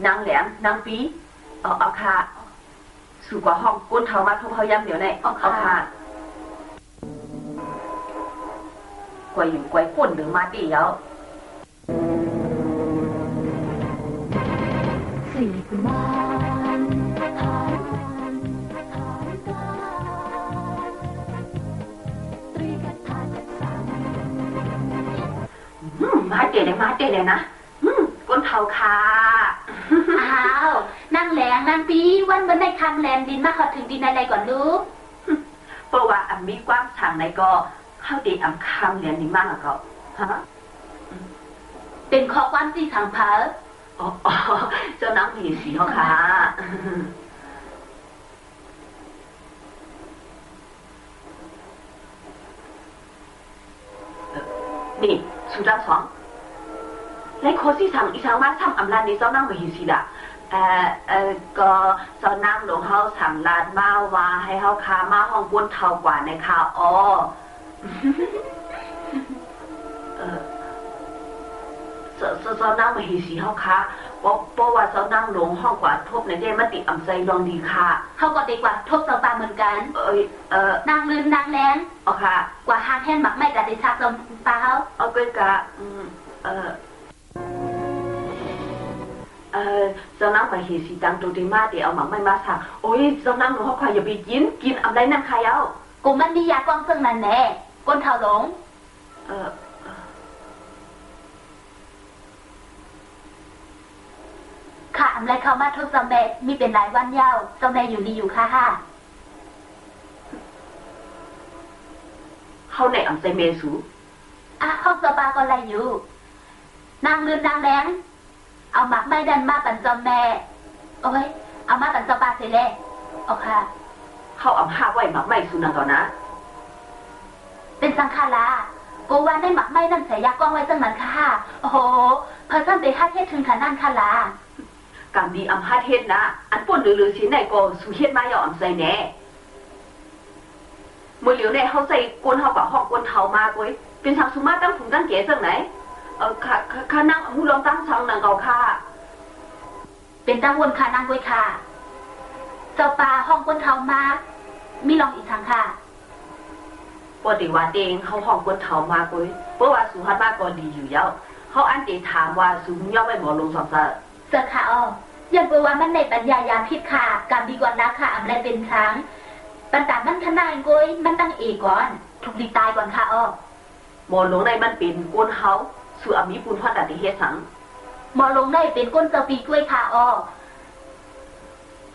นางแหลมนางปีเอาค่ะสู่กว่าห้องก้นเท้ามาทุบเขาย้ำเดี๋ยวในเอาค่ะกว่าอยู่กว่าก้นหรือมาตีแล้วมาเตะเลยนะก้นเท้าค่ะอ้าวนั่งแหลงนั่งปีวันบนในคำแลนดินมาขอถึงดินอะไรก่อนลูกเพราะว่ามีกว้างทางไหนก็เข้าดีคำแลนดินมากแล้วก็ฮะเป็นข้อความที่ทางเพออ๋อเจ้าน้ำผีสีเขาค่ะนี่สุดาสองในโคซี่สั่งอีสังมาทำอำลาในเจ้านั่งไปหิสิละก็เจ้านั่งหลวงเขาสั่งลานมาว่าให้เขาคามาห้องบนเท่ากว่าในข่าวอ๋อเจ้านั่งไปหิสิเขาค่ะเพราะว่าเจ้านั่งหลวงห้องกว่าทบในเด้มันติดอำใจลองดีค่ะเขาก็ดีกว่าทบเจ้าปลาเหมือนกันนางลืนนางแรงอ๋อค่ะกว่าหางแห้งหมักไม่กะได้ชักลมปลาเขาเอาเกินกะเจ้านั่งไปเฮสีดังตัวดีมากเดี๋ยวเอาหมักไม่มาสั่งโอ้ยเจ้านั่งหนูเขาใครอย่าไปกินอะไรนั่นใครเอากูมันมียากองซึ่งนั่นแน่ก้นเท่าหลงค่ะอะไรเขามาทุกจำแม่มีเป็นหลายวันยาวจำแม่อยู่ดีอยู่ค่ะเขาในอ่ำใจเมสูห้องสปาก็อะไรอยู่นางลืนนางแรงเอาหมักไม่ดันมาปันจอมแม่โอ้ยเอามาปันจอปาเสร็จแล้วโอเคเขาเอาผ้าไว้หมักไม่สูนังก่อนนะเป็นสังขาราโกวานได้หมักไม่นั่นเสียยากล้องไว้จังนั้นค่ะโอ้โหเพอท่านไปฮัทเทศถึงขนาดคาราการดีอำฮัทเทศนะอันป่นหรือสิไหนก็สุเฮ็ดมาอย่าอำใจแน่มือเหลียวเนี่ยเขาใจกวนเขากับห้องกวนเท้ามาก้อยเป็นทางสุมาตั้งถุงตั้งเก๋จังไหนข้านั่งมูลองตั้งช่างนางเก่าค่ะเป็นตั้งวนค่ะนั่งด้วยค่ะเจ้าปลาห้องกวนเท้ามามีลองอีกทางค่ะปกติว่าเองเขาห้องกวนเท้ามาก้อยเพราะว่าสุฮัตมาก็ดีอยู่แล้วเขาอันเดถามว่าสุย่อไม่หมอลงสอบซะเจ้าค่ะอ๋อยังเปว่ามันในปัญญายาพิษค่ะการดีกว่านะค่ะอะไรเป็นช้างปัญหามันทนายก้อยมันตั้งเอก่อนถูกดีตายก่อนค่ะอ๋อหมอลงในมันเป็นกวนเขาสู่อามีปุนพอดติเฮสังหมอลงได้เป็นก้นเจ้าปีกล้วยค่ะอ้อ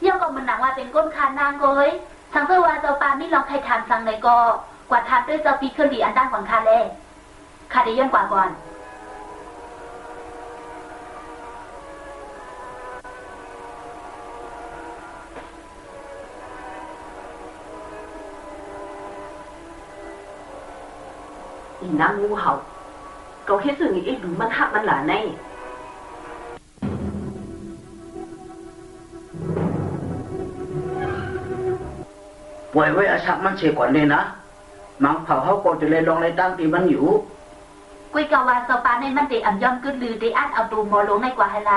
ย่อก็มันหนังว่าเป็นก้นคานางโกยสังเกตว่าเจ้าปาไม่ลองใครทานสังไหนก็กว่าทานด้วยเจ้าปีเครื่องดีอันด้านของคาเล่คาได้ย้อนกว่าก่อนอีนางงูเห่าเขาเฮ็ดสิ่งนี้หรือมันหักมันหลาในปล่อยไว้อาชักมันเสียก่อนเลยนะมังเผาเขาก็จะเลยลองในตั้งที่มันอยู่กุยกาวาสปาในมันเตอ่ำย่อมกึดลือได้อันเอาตูมอลงในกว่าให้ไร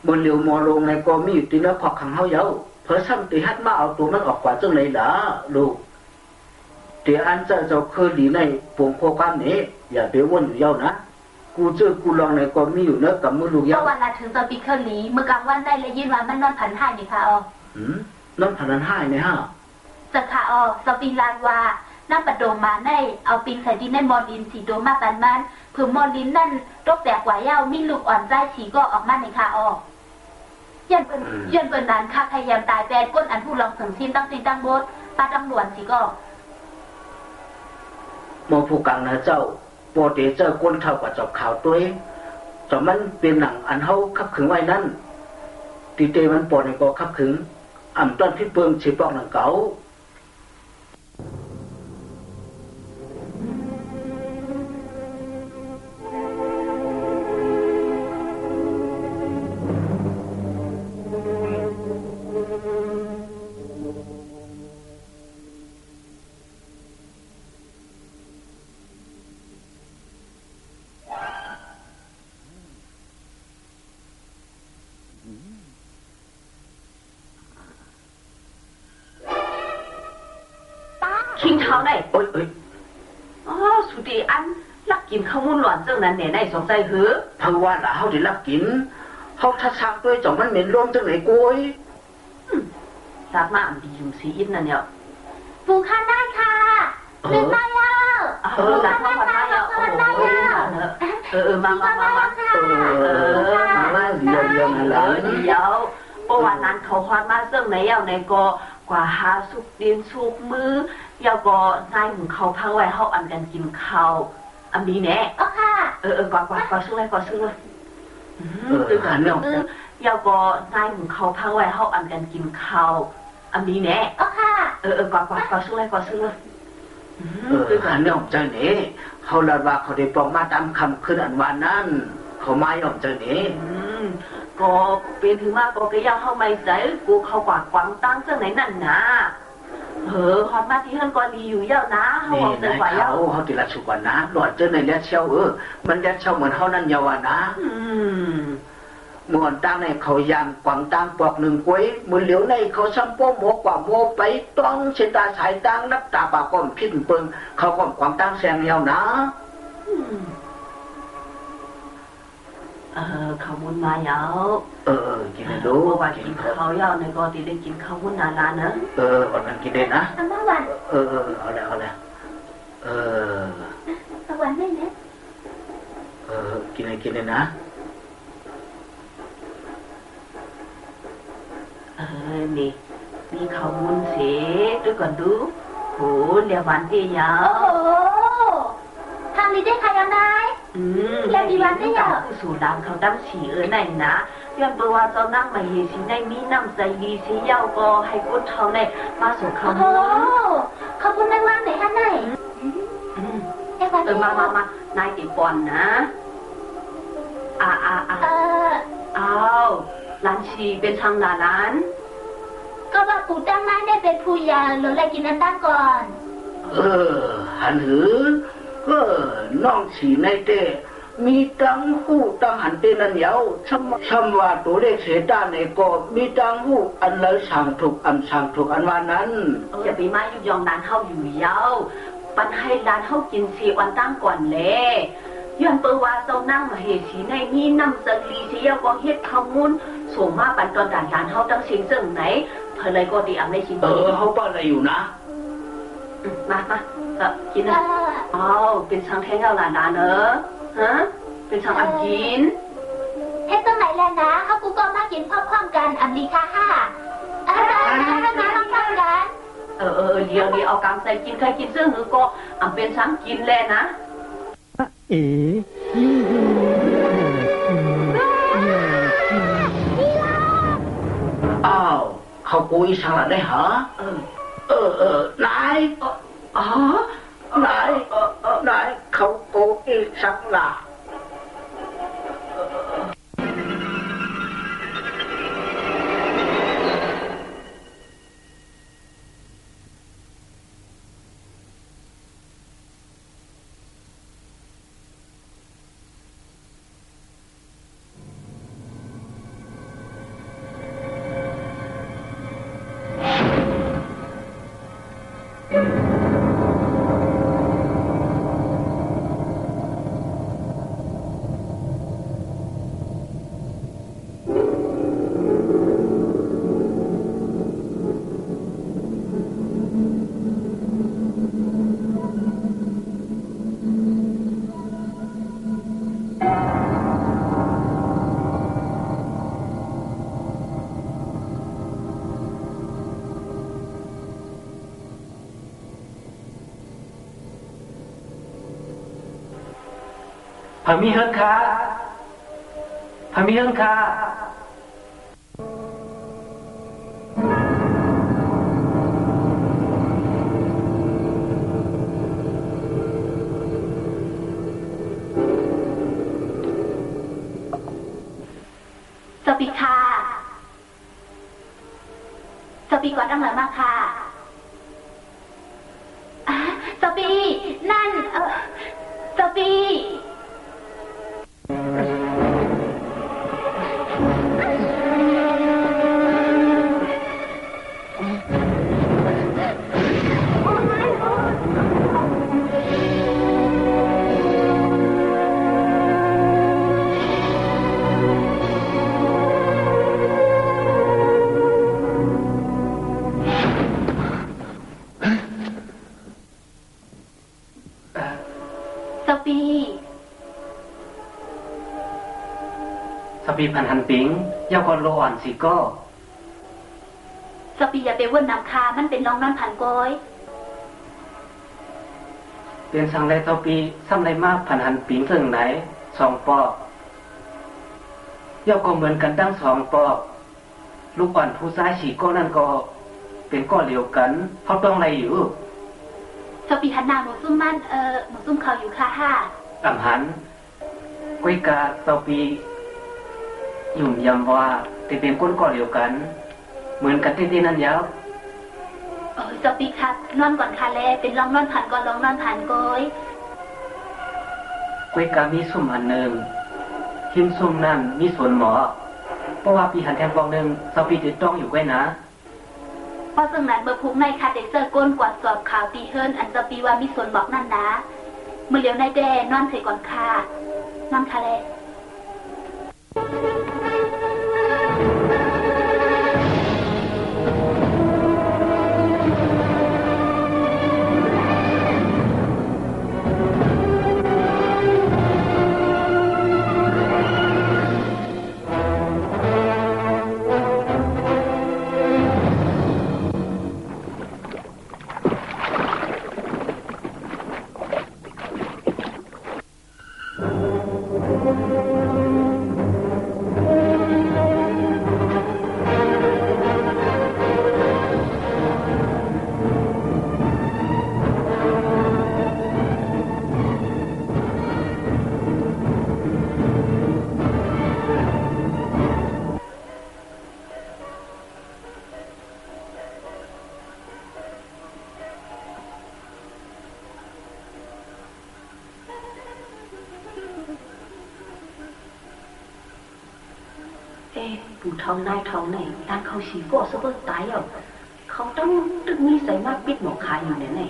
บนเหลียวมอลงในก็มีอยู่ตีแล้วขอกขังเขาเยาเพอซ้ำตีฮัดมาเอาตัวมันออกกว่าจังเลยล่ะลูกตีอันจะเคยดีในปวงโคกันนี้อย่าไปวนอยู่เย้านะกูเจอกูลองในก็มีอยู่เนอะกับมือลูกเย้าวันละถึงตอนปีเคลีเมื่อกลางวันได้เลยยินว่ามันนอนผันให้นี่ค่ะนอนผันให้เนี่ยฮะจะค่ะสปิลานว่าน้ำปะโดมมาในเอาปิงใส่ดินในมอลินสีโดมาปันมันเผื่อมอลินนั่นตกแตกกว่าเย้ามีลูกอ่อนใจฉีก็ออกมาในค่ะยันเป็นนั้นค่ะพยายามตายแปดก้นอันผู้ลองถึงทีมตั้งตีตั้งบดปลาตำรวจฉีก็มอผู้กังนะเจ้าปอเตเจ้าก้นเท่ากับจอบข่าวตัวเองจอบมันเป็นหนังอันเฮาขับขึงไว้นั่นตีเตมันปอในก็ขับขึงอ่ำต้นที่เปิงฉีปอกหนังเก่า เฮาได้โอ้ยอ๋อสุดีอันลักกินข้าวมุนหลอนจังนั้นเนี่ยในสงสัยหือเพราะว่าล่ะเฮาได้ลักกินเฮาทัดสร้างด้วยจ่องมันเหม็นร่วมจังไหนกุ้ยทราบมาอันดีอยู่สีอินนั่นเนี่ยปูข้าได้ค่ะเป็นได้แล้วหลานเข้ามาได้แล้วมาเดี๋ยวนั่นล่ะเดี๋ยวเพราะว่านั้นเขาฮอดมาซึ่งไหนเอาในก็กว่าหาสุกดินสุกมือยาวก็นายหุงเขาพังไว้เฮาอันกันกินข้าวอันนี้แน่ค่ะก่อนซึ่งเลยหันเนาะยาวก็นายหุงเขาพังไว้เฮาอันกันกินข้าวอันนี้แน่ค่ะก่อนซึ่งเลยหันเนาะจังนี้เฮาลาว่าเขาได้ปองมาตามคำขึ้นอันวานนั้นเขามาย่อมจังนี้ก็เป็นถึงมากก็ยังเข้าไม่ใจกูเขากว่ากวางตั้งจังไหนนั่นนะฮอดมาที่เฮือนก็รีอยู่เยอะนะเฮาเอาแต่กว่าเยอะเฮาติละสุกว่านะหลอดเจอในแล้วเชียวมันแล้วเชียวเหมือนเฮานั่นเยาวนะเมื่อตั้งในเขายางกวางตั้งปอกหนึ่งกล้วยมือเหลียวในเขาซ้ำโป้หมกกว่าโมไปต้องเส้นตาสายตั้งนับตาปากก้มพิ้นเปิงเขาก้มกวางตั้งแซงเยาวนะข้าวมุนมาเยากินดูว่ากินข้าวเยาในก็ที่ได้กินข้าวมุนนานๆนะวันนั้นกินได้นะวันเอาแล้ววันได้เนี่ยกินได้นะนี่ข้าวมุนเสียด้วยก่อนดูโหเรียวันที่ยาทางนี้ได้ใครยังไงแล้วดีวันได้ยังผู้สูดามเขาตั้งฉีไหนนะย้อนตัวว่าเจ้านั่งมาเฮสิในมีน้ำใจดีสิเย้าก็ให้กุดเท่าในมาสู่ข้าวมุนขอบคุณมากๆไหนท่านไหนมานายติปอนนะร้านชีเป็นทางร้านก็ว่าปู่ตั้งร้านได้เป็นผู้ยาหรืออะไรกินอันตั้งก่อนหันหือน้องฉีในเต้มีตังหูตังหันเต้นั่นเยาช่ำว่าตัวเลขเสด้านในก็มีตังหูอันเลยสั่งถูกอันว่านั้นอย่าไปมายุยองร้านเฮาอยู่เยาปันให้ร้านเฮากินสีวันตั้งก่อนเลยย้อนเปว่าเจ้านั่งมาเฮสีในมีน้ำสลีเสียก็เฮ็ดข้าวมุนส่งมาปันตอนด่านร้านเฮาตั้งเสียงเจิงไหนเธอเลยก็ดีอ่ะไม่ชินเฮาป้าอะไรอยู่นะมากินนะเป็นช่างแท้งเอาหลานเนอะฮะเป็นช่างอันกินเฮ็ดตรงไหนแล้วนะเขากูก็มากินพร้อมๆกันอันนี้ค่ะมาพร้อมกันเดี๋ยวเอากำใส่กินใครกินเสื้อหือก็เป็นช่างกินแลนะอ้าวเขาปุยช่างละได้เหรอนายนายเขาโกอีสักละพามีเฮิร์นค่ะสปีก่อนตั้งหลายมากค่ะสปีนั่นสปี สปีพันหันปิงยาวกอนโลอ่อนสิก็สปีอย่าไปว่นน้ำคามันเป็นน้องนอนผันก้อยเปลี่ยนสังไรเท่าปีซ้ำไรมากพันหันปิงถึงไหน2 ปอกยาวก็เหมือนกันตั้ง2 ปอกลูกอ่อนผู้ซ้ายสีก็นั่นก็เป็นก้อนเดียวกันเขาต้องไรอยู่สปีหันหน้าหมูซุ่มมันหมูซุ่มเขาอยู่ค่ะอ่ำหันก้อยกาเท่าปีหยุ่มยำว่าแต่เป็นก้นก้อนเดียวกันเหมือนกันที่นั่นยาวสปีครับนอนก่อนค่ะแลเป็นลองนอนผ่านก่อนลองนอนผ่านก้อยกามีสุ่มอันหนึ่งหิมสุ่มนั่นมีส่วนหมอเพราะว่าปีหันแทงฟองหนึ่งสปีติดต้องอยู่ไว้นะเพราะซึ่งนั้นเบอร์พุกในคาเดเซอร์ก้นกวาดสอบข่าวตีเฮิร์นอันสปีว่ามีส่วนบอกนั่นนะมือเลี้ยวในแดนอนเสยก่อนค่ะนอนค่ะแลปู่ทองนายทองไหนด้านเขาฉีก่อซะเบิดตายอ่ะเขาต้องตึกมีใส่มากปิดหมอกขายอยู่ไหน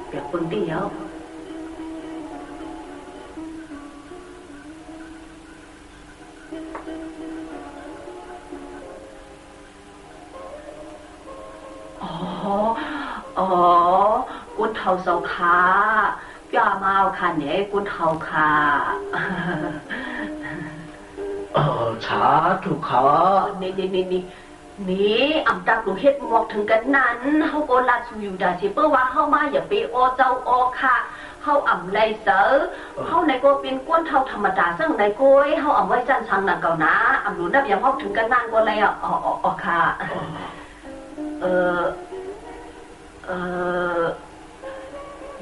เปียกปนเดียวอ๋อกุดเทาเสาขาอย่ามาเอาค่ะเนี่ยกุดเทาค่ะช้าถูกขานี่อำตักหนูเฮ็ดหมอกถึงกันนั้นเฮาก็ลาสูอยู่ดาสิเปิ้ว่าเฮามาอย่าไปอเจ้าอค่ะเฮาอำไรเสอเฮาในก็เป็นก้นเท่าธรรมดาซึ่งในก้อยเฮาอำไว้จันทร์สังนั่นเก่านะอำหนูนับอย่างเฮาถึงกันนั้นบ่เลยค่ะ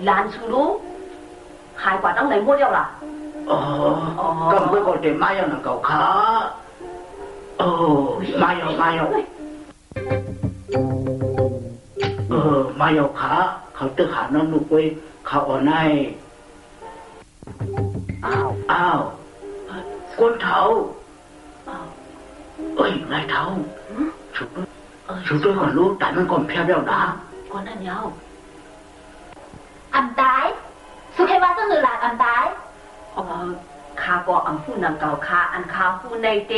หลานสูรู้หายกว่าตั้งไหนหมดแล้วล่ะก็เมื่อก่อนเด็กมาอย่างนั้นเก่าขามาอยู่มาอยู่ขาเขาตึกหาน้องลูกไว้เขาอ่อนให้อ้าวก้นเท้าไงเท้าชุดด้วยก่อนลูกแต่มันก่อนเพียบแล้วนะก่อนนั่นยาวอันตายสุเทวาก็คือหลานอันตายข้าก็อำผู้นำเก่าข้าอันข้าผู้ในเต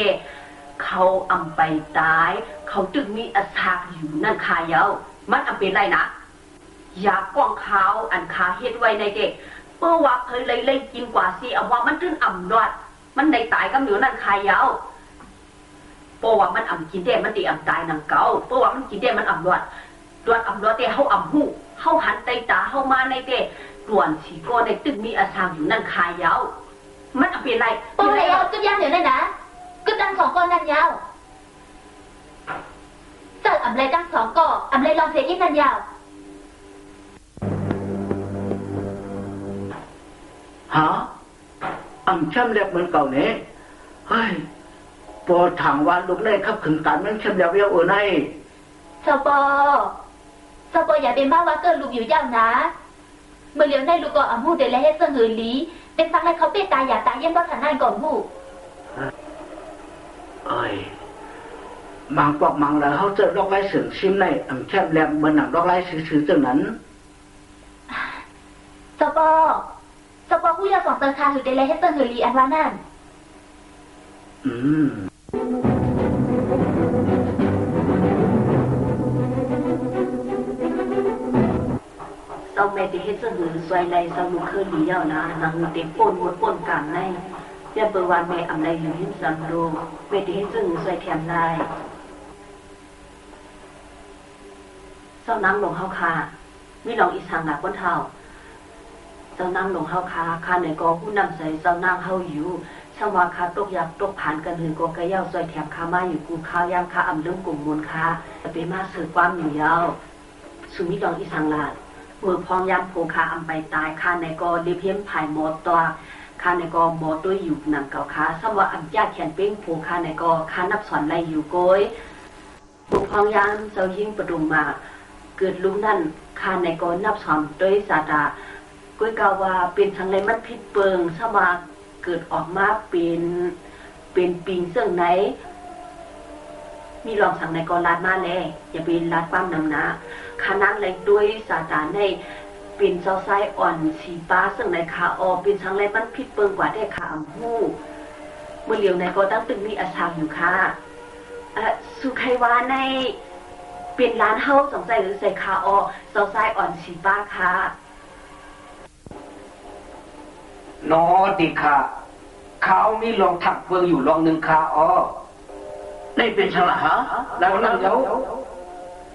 เขาอำไปตายเขาจึงมีอาสาอยู่นั่นข้าเยามันอำเป็นไรนะอยากกองเขาอันข้าเฮ็ดไว้ในเด็กเพื่อว่าเคยเลยกินกว่าสิเอาว่ามันจึงอำรอดมันในตายก็อยู่นั่นข้าเยาเพราะว่ามันอำกินได้มันตีอำตายนำเก่าเพราะว่ามันกินได้มันอำรอดอำรอดแต่เขาอำหูเขาหันไตตาเขามาในเด็กด่วนสีก็ในตึกมีอาสาอยู่นั่นข้าเยามันอำเป็นไรปอเลยเอาจุดยาวเดี๋ยวได้นะก็ตั้ง2 ก้อนนั่นยาวเจ้าอำไรตั้ง2 ก้ออำไรลองเสียยิ่งนั่นยาวฮะอำเข้มเล็บเหมือนเก่าเนี่ยเฮ้ยปอถางวันลูกเล่ขับขึงกันมันเข้มเล็บเยอะไงสปออย่าเป็นบ้าว่าเกิดลูกอยู่ยาวนะเมื่อเลี้ยวในลูกก็อำหูเดลให้เสงือลีเป็นสังให้เขาเปตายอย่าตายยังก็ขันนั่นก่อนหูบางปอกบางแล้วเขาเจอลอกไล่เสียงชิมในอำแคบแหลมเหมือนหนังลอกไล่ซื้อๆจังนั้นสปอผู้ยาสองเตอร์คาหือเดลให้เสงือลีอันว่านั่นเราไม่ได้เฮ็ดเสนอสวยในสมุขคือหลียาวนะนางติดป่นหมดป่นกันใน เรียนเปิดวันแม่อำไลอยู่หินสังโลเวทีให้ซึ่งใส่แถมลายเจ้าน้ำหลงเฮาคามีลองอีสางหนักบนเท้าเจ้าน้ำหลงเฮาคาคาในกอผู้นำใส่เจ้าน้ำเฮาอยู่ช่างว่าคาตกอยากตกผ่านกันหือกอกระเย้าซอยแถมคามาอยู่กูข้าวยามคาอำเรื่องกลุ่มมูลคาจะเป็นมาสื่อความอยู่ยาวสุมิลองอีสางลาดมือพองยามโพคาอำไปตายคาในกอเดียเพียมภายหมดตัวคาในกอหมอตัวอยู่หนังเก่าคาซ้ำว่าอำญาติแขนเป้งโพคาในกอคานับสอนไรอยู่โกยมือพองยามเจ้ายิ่งประดุมมาเกิดลุงนั่นคาในกอนับสอนด้วยศาสดาก้อยกาว่าเป็นทางไรมันผิดเปิงซ้ำว่าเกิดออกมาเป็นปิงเสื่องไหนมีรองสั่งในกอลาดมาแล้วอย่าเป็นลาดความนำนะคณะเล็กด้วยศาสตราในเป็นเจ้าไส้อ่อนสีป้าซึ่งในขาออเป็นทางไรมันผิดเปิงกว่าได้ขาอำหู้เมื่อเลียวในก็ตั้งตึงมีอาชาอยู่ค่ะสุไขวาในเป็นร้านเฮ้าสงสัยหรือใส่ขาออเจ้าไส้อ่อนสีป้าค่ะนอติค่ะเขามีลองถักเบืองอยู่ลองหนึ่งค่ะอ๋อในเป็นฉลาดแล้วนั่งเย้า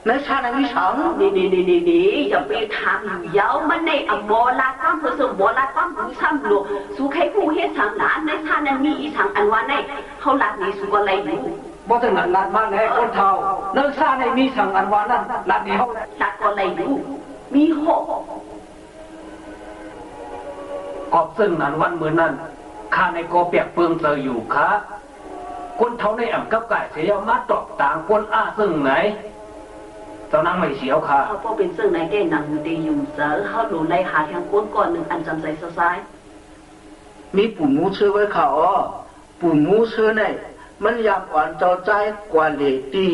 ในชาในวิสังนี่อย่าไปถามอยู่เย้ามันในอโมลาตั้มเพื่อสมบูรณ์ลาตั้มผู้ซ้ำหลวงสุไขผู้เฮ็ดสังหลานในชาในมีอีสังอันว่าในเขาหลักนี้สุกอะไรอยู่บ่ถึงนั้นลาดมาแล้วคนเฒ่าเลิกชาในมีสังอันว่านั้นลาดนี้เฮาหลักก็อะไรอยู่มีหกก็ซึ่งนั้นวันมื้อนั้นข้าในกอเปียกเปืองเจออยู่ค่ะคนเท่าในอ่ำกับไก่เสียมาตอกต่างคนซึ่งไหนเจ้านั่งไม่เสียวค่ะเขาพอเป็นซึ่งไหนแก่หนังอยู่ดีอยู่เจอเขาหลุนไล่หาทางก้นก่อนหนึ่งอันจำใจซ้ายมีปู่มูชื่อไว้ค่ะอ๋อปู่มูชื่อในมันยามอ่อนเจ้าใจกว่าเหลตี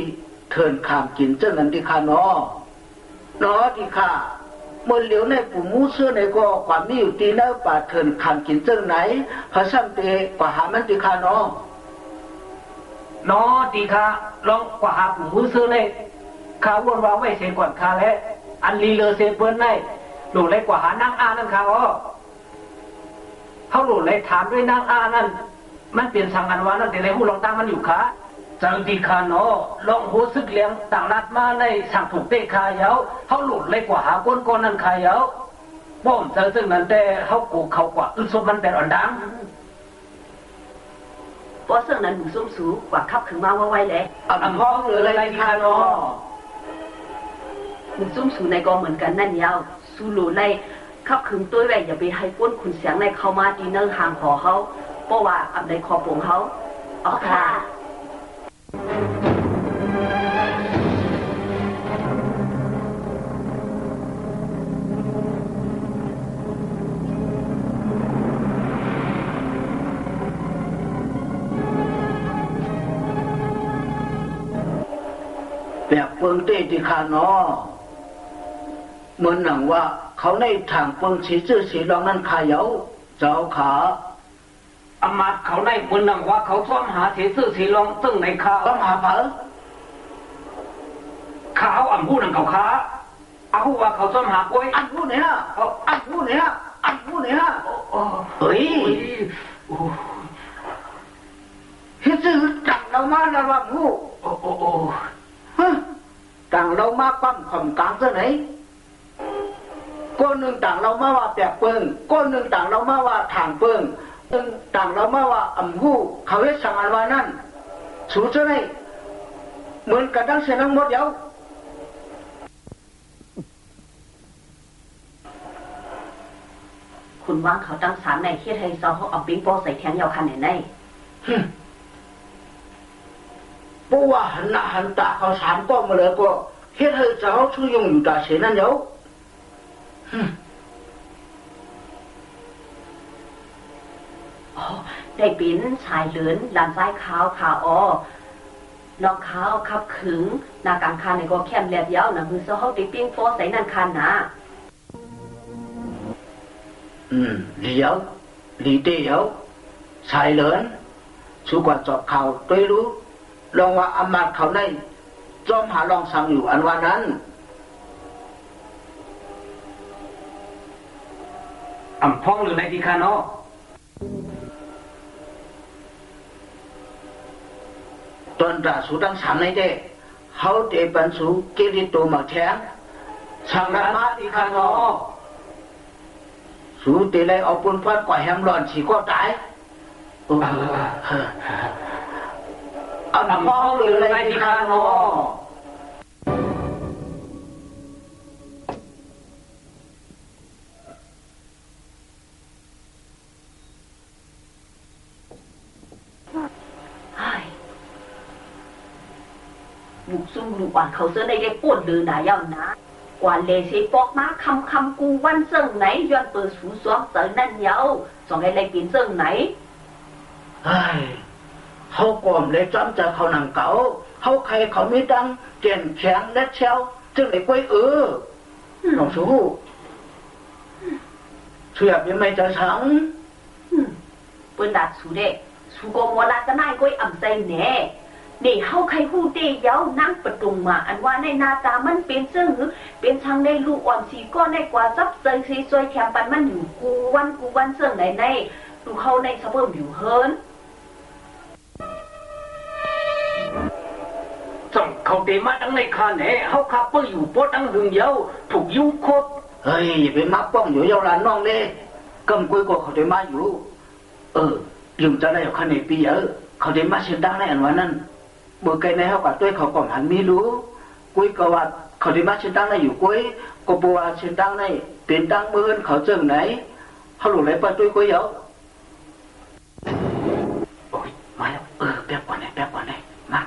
เทินขามกินเจ้านั้นที่ค่ะเนาะที่ค่ะเมื่อเหลียวในปู่มูชื่อในก็ความมีอยู่ตีเนื้อป่าเทินขามกินเจ้าไหนพระซ้ำเตกว่าหามันที่ค่ะเนาะดีค่ะลองกว่าหาปู่มูชื่อในข้าวนว่าไว้เสียก่อนข้าและอันลีเลอเสียเปิ้นในหลุดเลยกว่าหานางนั่นค่ะอ๋อเขาหลุดเลยถามด้วยนางนั่นมันเปลี่ยนสังอันวานั่นแต่เลยหูลองตั้งมันอยู่ค่ะจังดีค่ะเนาะลองหูซึกเลี้ยงต่างนัดมาในสั่งถูกเตะคาเยาเขาหลุดเลยกว่าหาก้นนั่นคาเยาป้อมเจอซึ่งนั้นแต่เขากูเขากว่าอึศมันเป็นอ่อนดังเพราะซึ่งนั้นหนูส้มสูกว่าขับขึ้นมาว่าไว้แล้วพ้องหรืออะไรค่ะเนาะหนูส้มสูในกองเหมือนกันนั่นยาวสูหลุดเลยขับขึ้นตัวไว้อย่าไปให้ก้นขุนเสียงในเข้ามาดีเนื้อห่างขอเขาเพราะว่าอันในคอปงเขาอ๋อค่ะแบบเปิงเต้ที่ขาเนาะเหมือนหนังว่าเขาในทางเปิงสีชื่อสีรองนั่นขายเยาเจ้าขาอมาตเขาได้บนนังว่าเขาซ่อมหาเสียซื่อสีรองตึ้งในข้าวต้องหาเผอข้าวอ่ำพูดนังเขาค้าเอาว่าเขาซ่อมหาก้วยอันพูดเนี่ยอันพูดเนี่ยเฮ้ยเฮ็ดซื้อจังเรามาแล้วว่าผู้ต่างเรามาปั้มข่มกลางซะไหนก้นหนึ่งต่างเรามาว่าแปะเปิงก้นหนึ่งต่างเรามาว่าทางเปิงต่างเรามาว่าอ่ำหู้เขาเฮ็ดสั่งอันว่านั่นสูซะไหนเหมือนกันทั้งเสียทั้งหมดเยาคุณว่างเขาตั้งสามในเฮ็ดให้เซาเขาเอาปิ้งโป้ใส่แทงยาวคันไหนปูว่าหันหน้าหันตาเขาสามก็มาเลยก็เฮ็ดให้เจ้าช่วยยงอยู่ตาเสียนั่นเยาได้ปิ้นชายเหลือนลานซ้ายขาวขาอ้อน้องขาวขับขึงหน้ากลางคานในก็แคมแลบยาวน่ะคือเซาเขาติปิ้งโป้ใส่นั่นคันนะเลี้ยวลีเตี้ยวชายเหลือนสู้กว่าจอบเขาด้วยรู้ลองว่าอมาตเขาได้จอมหาลองสั่งอยู่อันว่านั้นอ่ำพ้องหรือในที่คาเนาะ ตอนราสูดังสามในเด้เขาเตปันสูกิริโตมาแทงสังรามาติคานอสูเตเลยเอาปุ่นพัดก่อยแฮมร้อนฉีก็ตายเอาหนังพ่อเลยในติคานอบุกซุ่มลูกอ่อนเขาเสื้อได้ปวดหรือหนายาวนะกว่าเลเซปอกมาคำกูวันเสิ่งไหนย้อนเปิดสูซ้อมเตอนั่นเยาสองไอ้ไรกินเสิ่งไหนเฮ้ยเขากลมเลยจำจะเขาหนังเก่าเขาใครเขาไม่ดังเก่งแข็งและเชลจึงไอ้กล้วยลองสู้เชื่อยังไม่จะสังเปิ้นดัดสูเด็กสูโกโมลาก็น่ายกล้วยอ่ำใจแน่นี่เฮาใครฮู้เตเยานั่งประตุงมาอันว่าในนาตามันเป็นซึ่งเป็นทางในลูกอ่อนสีก้อนในกว่าซับเซยซีซวยแคมปันมันอยู่กูวันซึ่งในลูกเฮาในสะเพิ่มอยู่เฮินส่งเขาเตมาตั้งในคาแหน่เฮาขับเปิ้ลอยู่โป๊ตั้งหึงเยาถูกยุคบเฮ้ยอย่าไปมักป้องอยู่เยาลานน้องเด้กำกุยก็เขาเตมาอยู่ยุ่งจะได้เอาคันในปีเขาเตมาเช่นดังในอันวันนั้นเมื่อไกลในเขากับตัวเขาก่อมหันมีรู้กุ้ยก็ว่าเขาได้มาเช่นตั้งในอยู่กุ้ยก็บัวเช่นตั้งในเป็นตั้งมือเขาเจิงไหนเขาหลุดไหลไปตัวกุ้ยเยอะโอ้ยมาแล้วแป๊บก่อนเลยมา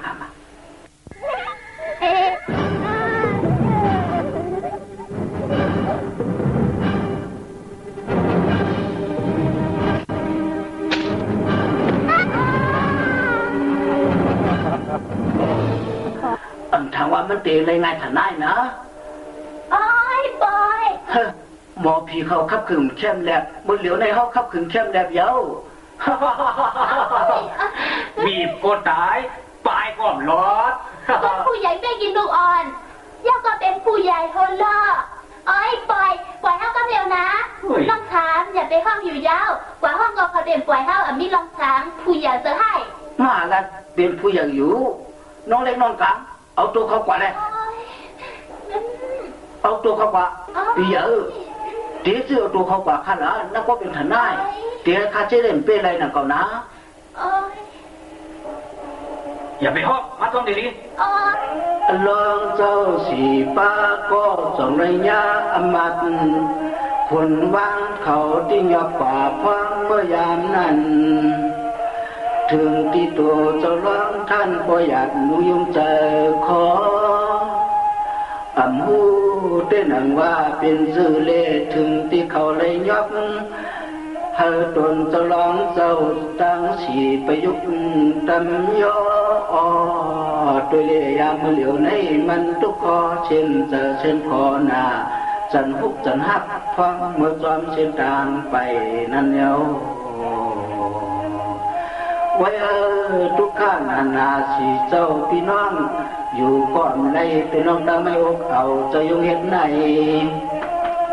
ทางว่ามันเตะเลยไงถ่านได้นะบอยหมอผีเขาขับขึงเข้มแหลบมือเหลียวในเขาขับขึงเข้มแหลบเย้าบีบก็ตายปลายก็รอดผู้ใหญ่ไม่กินลูกอ่อนย่าก็เป็นผู้ใหญ่คนละปล่อยห้องก็เร็วนะลองถามอย่าไปห้องอยู่ยาวกว่าห้องก็เขาเด่นปล่อยห้องมีลองถามผู้ใหญ่จะให้มาละเป็นผู้ใหญ่อยู่น้องเล็กน้องกลางเอาตัวเขากว่าเลยเอาตัวเขากว่าปีเดี๋ยวซื้อเอาตัวเขากว่าข้าละนั่นก็เป็นฐานได้เดี๋ยวข้าจะเล่นเป็นอะไรน่ะก่อนนะอย่าไปฮอกมาต้องดีลองเจ้าสีป้าก็สองระยะอมัดคนวางเขาที่ยกป่าพังเมื่อยามนั้นถึงที่ตัวเจ้าร้องท่านก็อยากนุยงใจขอหูเต้นหังว่าเป็นสื่อเล่ถึงที่เขาเลยยกเฮาตนเจ้าร้องเจ้าตั้งสีประยุกต์ตำย่อตัวเลี้ยงเหลียวในมันทุกข้อเช่นเจอเช่นคอหน้าจันหุกจันหักฟังเมื่อจอมเช่นทางไปนั่นเย้าไว้ทุกข้างนาสีเจ้าพี่น้องอยู่ก่อนในเป็นน้องดังไม่อกเอาจะยงเห็นไหน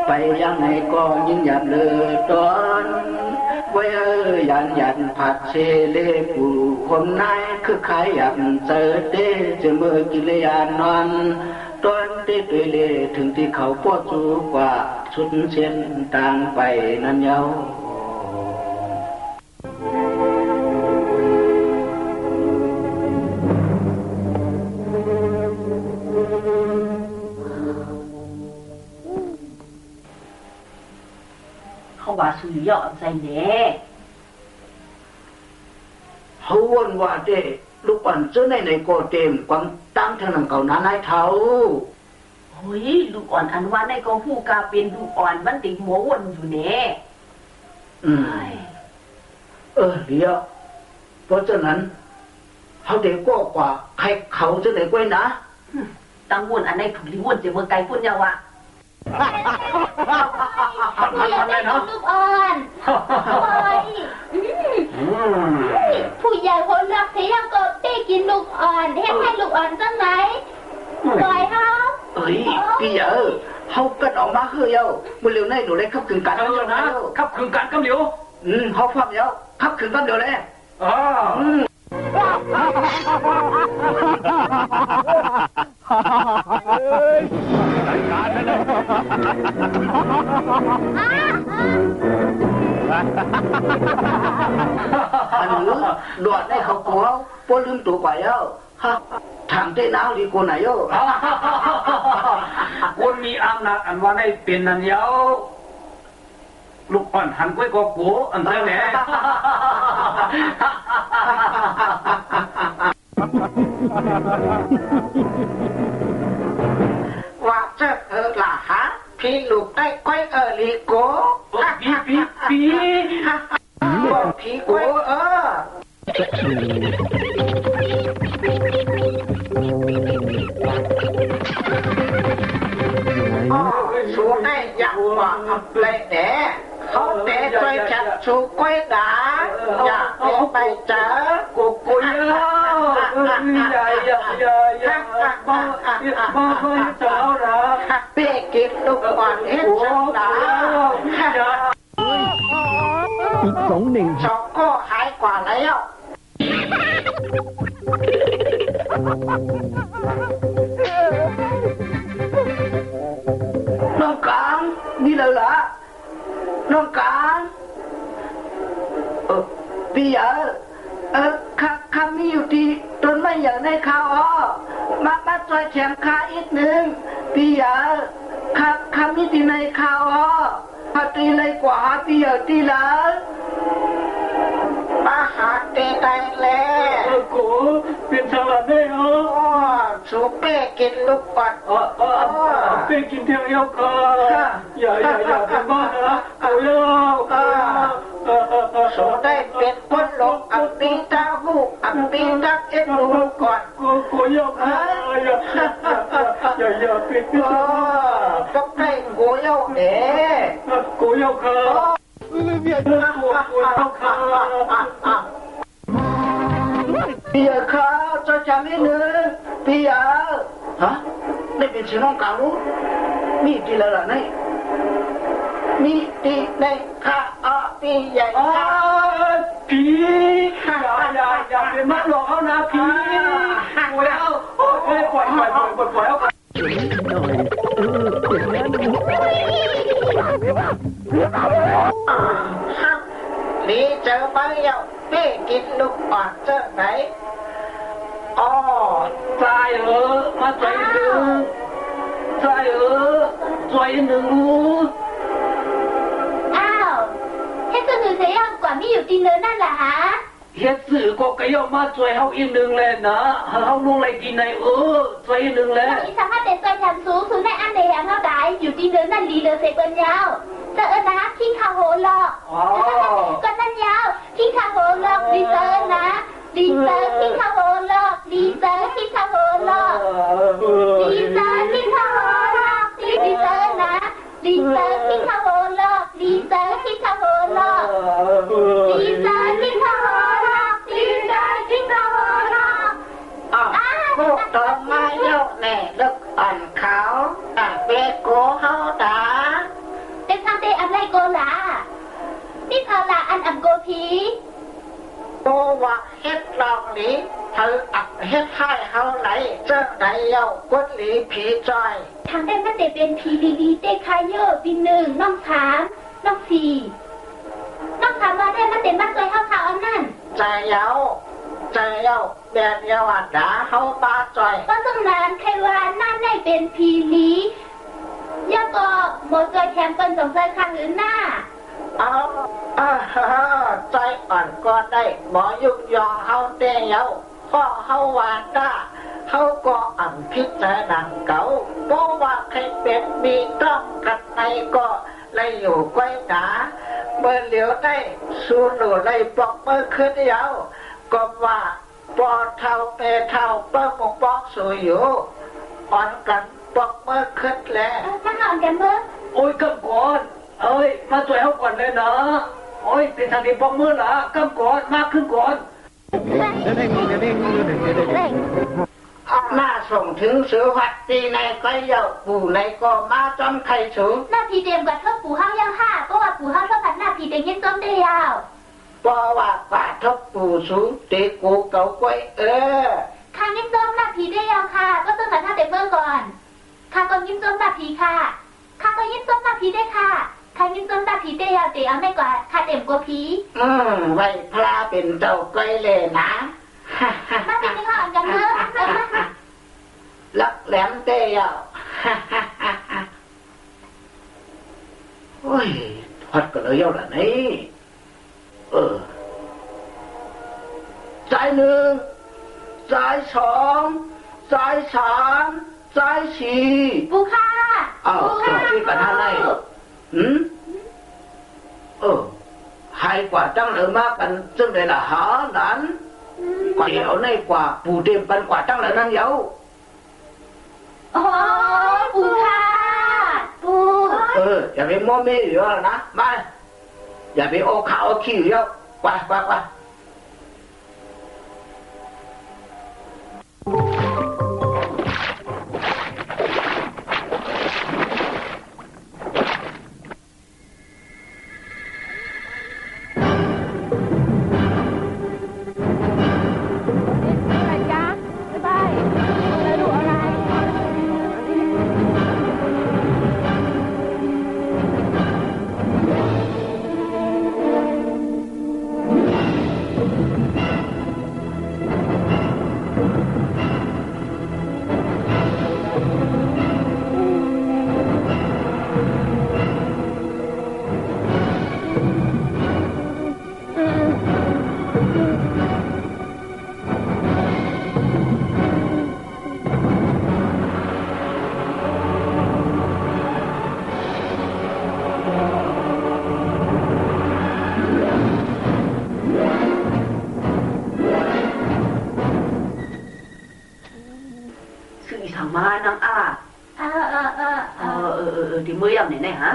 ไปยังไงก็ยิ่งหยัดเลยตอนไว้ยันผัดเชเลผู้คนนายคือขายยันเจอเต้จะเมื่อกิเลยานนอนตอนเต้ตัวเล่ถึงที่เขาปวดสูกว่าชุดเช่นต่างไปนั่นเย้าเขาว่าสุยยอดใจแน่เขาวนว่าเด้ลูกอ่อนเจ้าในโกเต็มกวางตั้งทางนำเก่านั้นให้เท้าเฮ้ยลูกอ่อนอันว่าในก็ผู้กาเป็นลูกอ่อนมันติดหัววนอยู่แน่เดี๋ยวเพราะฉะนั้นเขาเด็กก็กว่าใครเขาจะไหนกล้วยนะตั้งวนอันในถูกลิวนจะเมื่อไกลพุ่นยาวะผู้ใหญ่ได้ลูกอ่อนผู้ใหญ่คนรักเสียงก็ได้กินลูกอ่อนให้ลูกอ่อนจังไหนปล่อยเขาพี่เขากัดออกมาคือเยาเมื่อเร็วในดูเลยขับขึงกันแล้วนะขับขึงกันกำเหลียวเขาฟังเยาขับขึงกันเดี๋ยวเลย จัดการนั่นเลยอันนี้ดอดได้เขาตัวปนลืมตัวไปแล้วทางเต้นเอาดีกว่าไหนโย่คนมีอำนาจอันว่าได้เป็นนันเยาลูกอ่อนหันก้อยก็โก้อันเท่าไหร่ว่าจะล่ะฮะพี่ลูกได้ก้อยลีโก้ปีบอกพี่โก้สูได้อย่างว่าเลยแหน่เขาแต่ช่วยจัดสูก้อยด่าอย่าไปเจอกูอย่าบ้าเจ้าละเป๊กกินลูกก่อนเฮ็ดจังด่าอีก2-1สองก็หายกว่าแล้วน้องกลางนี่เลยล่ะน้องกลางพี่เอ๋ข้ามีอยู่ที่ต้นไม้อย่างในข้าวมาจอยแขนขาอีกหนึ่งพี่เอ๋ข้ามีที่ในข้าวพอตีเลยกว่าพี่เอ๋ตีแล้วมาหาเตะได้แล้วกูเป็นสลัดได้เหรอสูเป้กินลูกปัดเป้กินเที่ยวเยาค่ะอย่าเป็นบ้านะกูเยาสูได้เป็นคนหลงอับปีตาหูอับปีตักเอ็ดดูก่อนกูเยาค่ะอย่าเป็นก็ได้กูเยากูเยาค่ะพี่ข้าจะจำไม่เนื้อพี่ฮะได้เป็นชื่อน้องกลางรู้มีที่ละละนี่มีที่ในข้าพี่ใหญ่พี่อย่าเป็นมัดหลอกเขานะพี่โอ้ยเอาปล่อยเอานี่เจอไปแล้วพี่กินลูกปอดเจอไหนตายมาใจหนึ่งใจหนึ่งอ้าวเฮ็ดสื่อเสียงกว่ามีอยู่ที่เนินนั่นแหละฮะเฮ็ดสื่อก็กระยอมาช่วยเฮาอีกหนึ่งเลยนะเฮาลงไรกินในช่วยอีกหนึ่งเลยอีสามารถเด็ดใจทำสูงในอันเดียงเท่าใดอยู่ที่เนินนั่นลีเดอเซเปิลยาวเจอนะทิ้งคาโหลอกก็นั่นยาวทิ้งคาโหลอกดีเซอร์นะดีเซอร์ทิ้งคาโหลอกดีเซอร์ทิ้งคาโหลอกดีเซอร์ทิ้งคาโหลอกดีเซอร์นะดีเซอร์ทิ้งคาโหลอกดีเซอร์ทิ้งคาโหลอกดีเซอร์ทิ้งคาโหลอกดีเซอร์ทิ้งคาโหลอกพวกดอกไม้เยอะแน่ลึกอ่อนเขาเบโก้เฮาดาเป็นทางเดอันไรโกลานี่เขาลาอันอัมโกพีโกว่าเฮ็ดลองหลีเธออับเฮ็ดให้เฮาไหลเจ้าไหนเย้ากดหลีผีจอยทางได้มันเดเป็นพีดีเต้คายเยอร์ปี1น้อง3น้อง4น้อง3มาได้มันเดมันใจเฮาอันนั้นใจเย้าแบนเย้าดาเฮาปาจอยก็ต้องนานใครว่านั่นได้เป็นพีลีย่าก็หมดใจแถมเป็นสงสัยครั้งอื่นหน้าใจอ่อนก็ได้หมอยุกยองเฮาเตเย้าพ่อเฮาวาด้าเฮาก็อ่ำพิจารณาเก่าเพราะว่าใครเป็นมีต้องกันในก็เลยอยู่ก้อยดาเมื่อเหลียวได้สู้หนูเลยปอกเมื่อขึ้นเย้าก็ว่าปอเท่าเปเท่าเปิ้งมงปอกสู้อยู่อ่อนกันปอกเมื่อขึ้นแล้วมาอ่อนกันเมื่อโอ้ยกำก่อนมาช่วยเขาก่อนเลยนะโอ้ยเป็นทางที่ปอกมือละกำก่อนมากขึ้นก่อนน่าส่งถึงสือวัดตีในก็เยาปู่ในก็มาจอมไข่สูงหน้าพีเดียมกับเท่าปู่ห้าย่าง5ก็ว่าปู่ห้าเท่าพันหน้าพีเดียมยังจอมได้ยาว ปอว่ากว่าทบปู่สูเตกูเกาก้อยข้ายิ้มส้มหน้าผีได้ยังค่ะก็ต้องมาท่าเต็มเบอร์ก่อนข้าก็ยิ้มส้มหน้าผีค่ะข้าก็ยิ้มส้มหน้าผีได้ค่ะข้ายิ้มส้มหน้าผีได้ยังเดี๋ยวไม่กว่าข้าเต็มกว่าผีไว้พระเป็นเจ้าก้อยเลยนะมาเป็นที่ข้าอ่อนกันเถอะลักแหลมเตี้ยโอ้ยทอดก็เลยเอาละนี่สายหนึ่งสายสองสายสามสายสี่ปูค่ะส่งที่กันท่านได้ให้กว่าตั้งเลยมากกันซึ่งได้ละหาหลานกว่าเดี๋ยวในกว่าปู่เต็มปันกว่าตั้งเลยนั่งเย้าปูค่ะปูอย่าไปโม้ไม่เยอะนะมาอย่าไปโอ้ข่าวขี้เยอะกว่ามาน้องอาที่มือยังไหนฮะ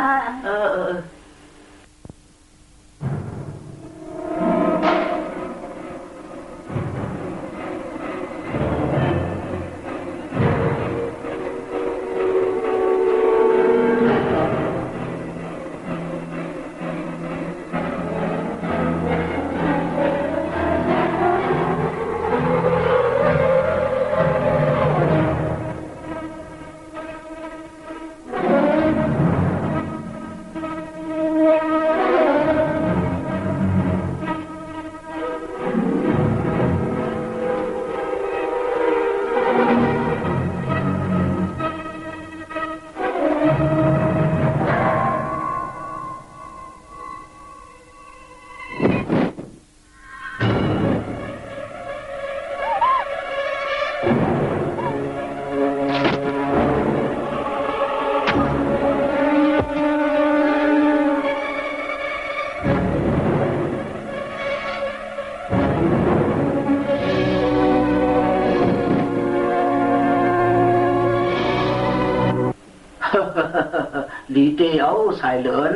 ลีเตียวสายเหลิน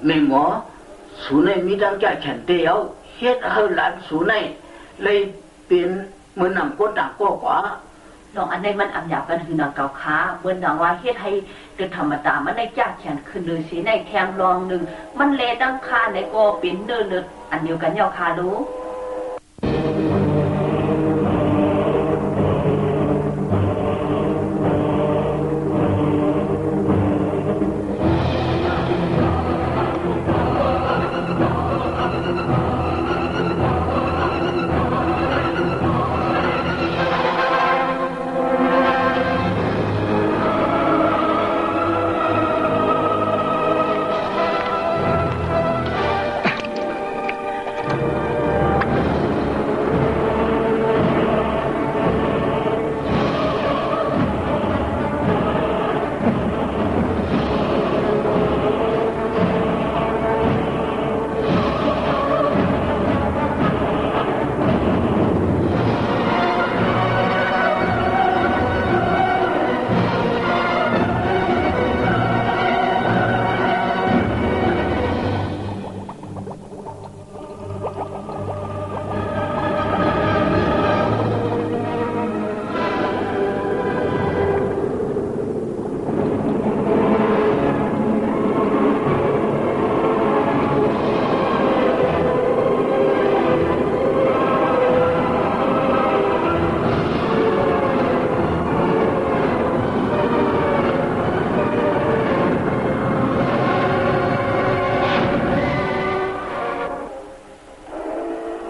แม่หมอสูในมีดังใจแข็งเตียวเฮ็ดให้หลานสูในเลยเป็นเหมือนนำก้นต่างก้กว่าลองอันในมันอับหยาบกันคือนางเกาค้าเหมือนนางว่าเฮ็ดให้เกิดธรรมดามันได้จ้าแข็งขึ้นเลยสิในแคมลองหนึ่งมันเลดังคาในก็เป็นเนื้ออันเดียวกันเยาคารู้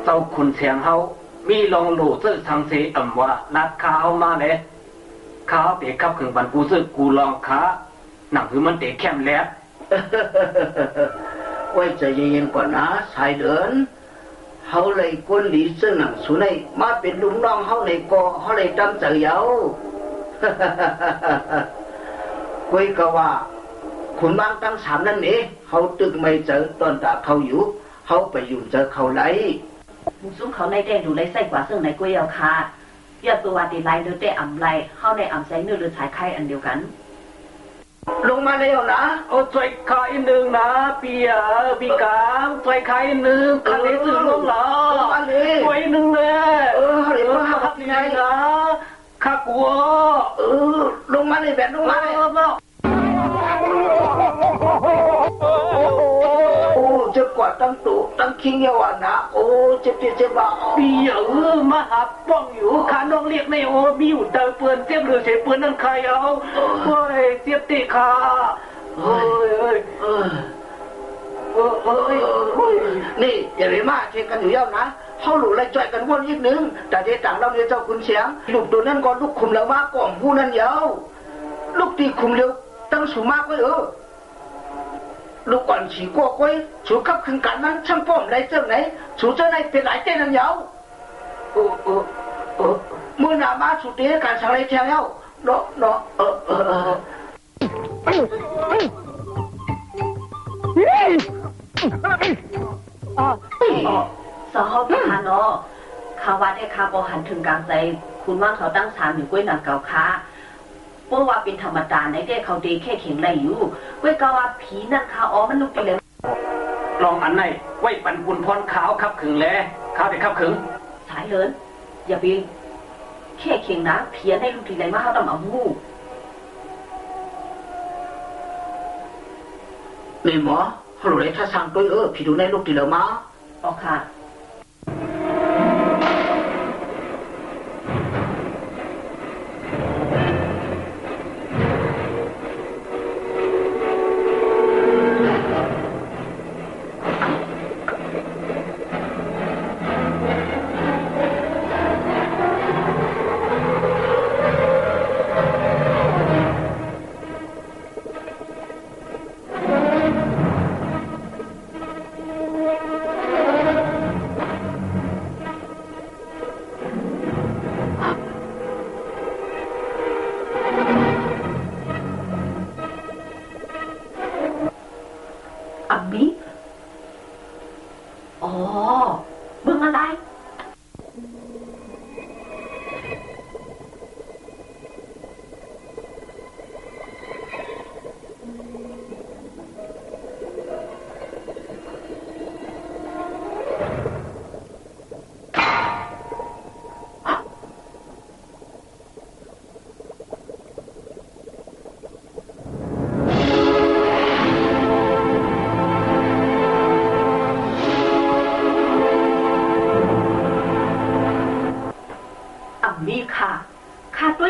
เจ้าคุณเสียงเฮามีลองหลู่ซื่อทางเสอำว่านัดข้าวมาเลยข้าวเตะขับถึงบันกูซื้อกูลองค้าหนังคือมันเตะแคมแล้ว ไว้ใจเย็นๆก่อนนะสายเดินเฮาเลยกวนหลีซึ่งหนังสุนัยมาเป็นลุงน้องเฮาเลยก็เฮาเลยจำใจเยาคุยก็ว่าคุณบางตั้ง3นั่นเองเฮาตึกไม่เจอตอนตาเขาอยู่เฮาไปยุ่งเจอเขาไหลซุ้มเขาในได้ดูไรใส่กว่าซึ่งในกุ้ยเอาค่ะอย่าตัวว่าดีไรหรือได้อ่ำไรเข้าในอ่ำใส่เนื้อหรือฉายไข่อันเดียวกันลงมาแล้วนะเอาช่วยขายหนึ่งนะพี่กามช่วยขายหนึ่งคันนี้ซื้อลงหรอช่วยหนึ่งเลยเดี๋ยวมาครับยังไงนะข้ากลัวลงมาเลยแบบลงมาเลยโอ้เจ็บกว่าตั้งตุตั้งคิงเยาวันนะโอ้เจ็บบ้าพี่มาหาป้องอยู่ขาน้องเรียกในโอมีอยู่เตอเปือนเจ็บหรือเสียเปือนนั่นใครเอาเฮ้ยเจ็บตีขาเฮ้ยนี่อย่าไปมาเทียงกันอยู่เยานะเขาหลุดไล่จ่อยกันวนอีกนึงแต่เดี๋ยวต่างเราเนี่ยเจ้าคุณเสียงลูกตัวนั้นก็ลูกคุมแล้วมากกว่าผู้นั้นเยาลูกตีคุมเร็วตั้งสูงมากไว้ลูกก่อนฉีกว่าก้อยสูขับขึ้นกันนั้นช่างป้อมไรเจ้าไหนสูเจ้าไหนเป็นหลายเต้นนั่นเยาเมื่อหน้ามาสุดที่การสั่งไรเที่ยวเนาะสาวเขาทานเนาะข่าวว่าได้ข่าวบอหันถึงกลางใจคุณว่างเขาตั้ง3อยู่ก้อยหนังเก่าค้าเพราะว่าเป็นธรรมดาในเด็กเขาดีแค่เข่งไรอยู่เว้ยก็ว่าผีนั่นข้าอ๋อมันลุกไปเลยลองอันไหนไว้ปันบุญพรขาวขับขึงแล้วขาวเด็กขับขึงสายเลินอย่าไปแค่เข่งนะเพี้ยนให้ลูกทีไรมาเขาต้องเอาหูนี่หมอเขาเลยถ้าสั่งตัวพี่ดูในลูกทีแล้วมาอ๋อค่ะ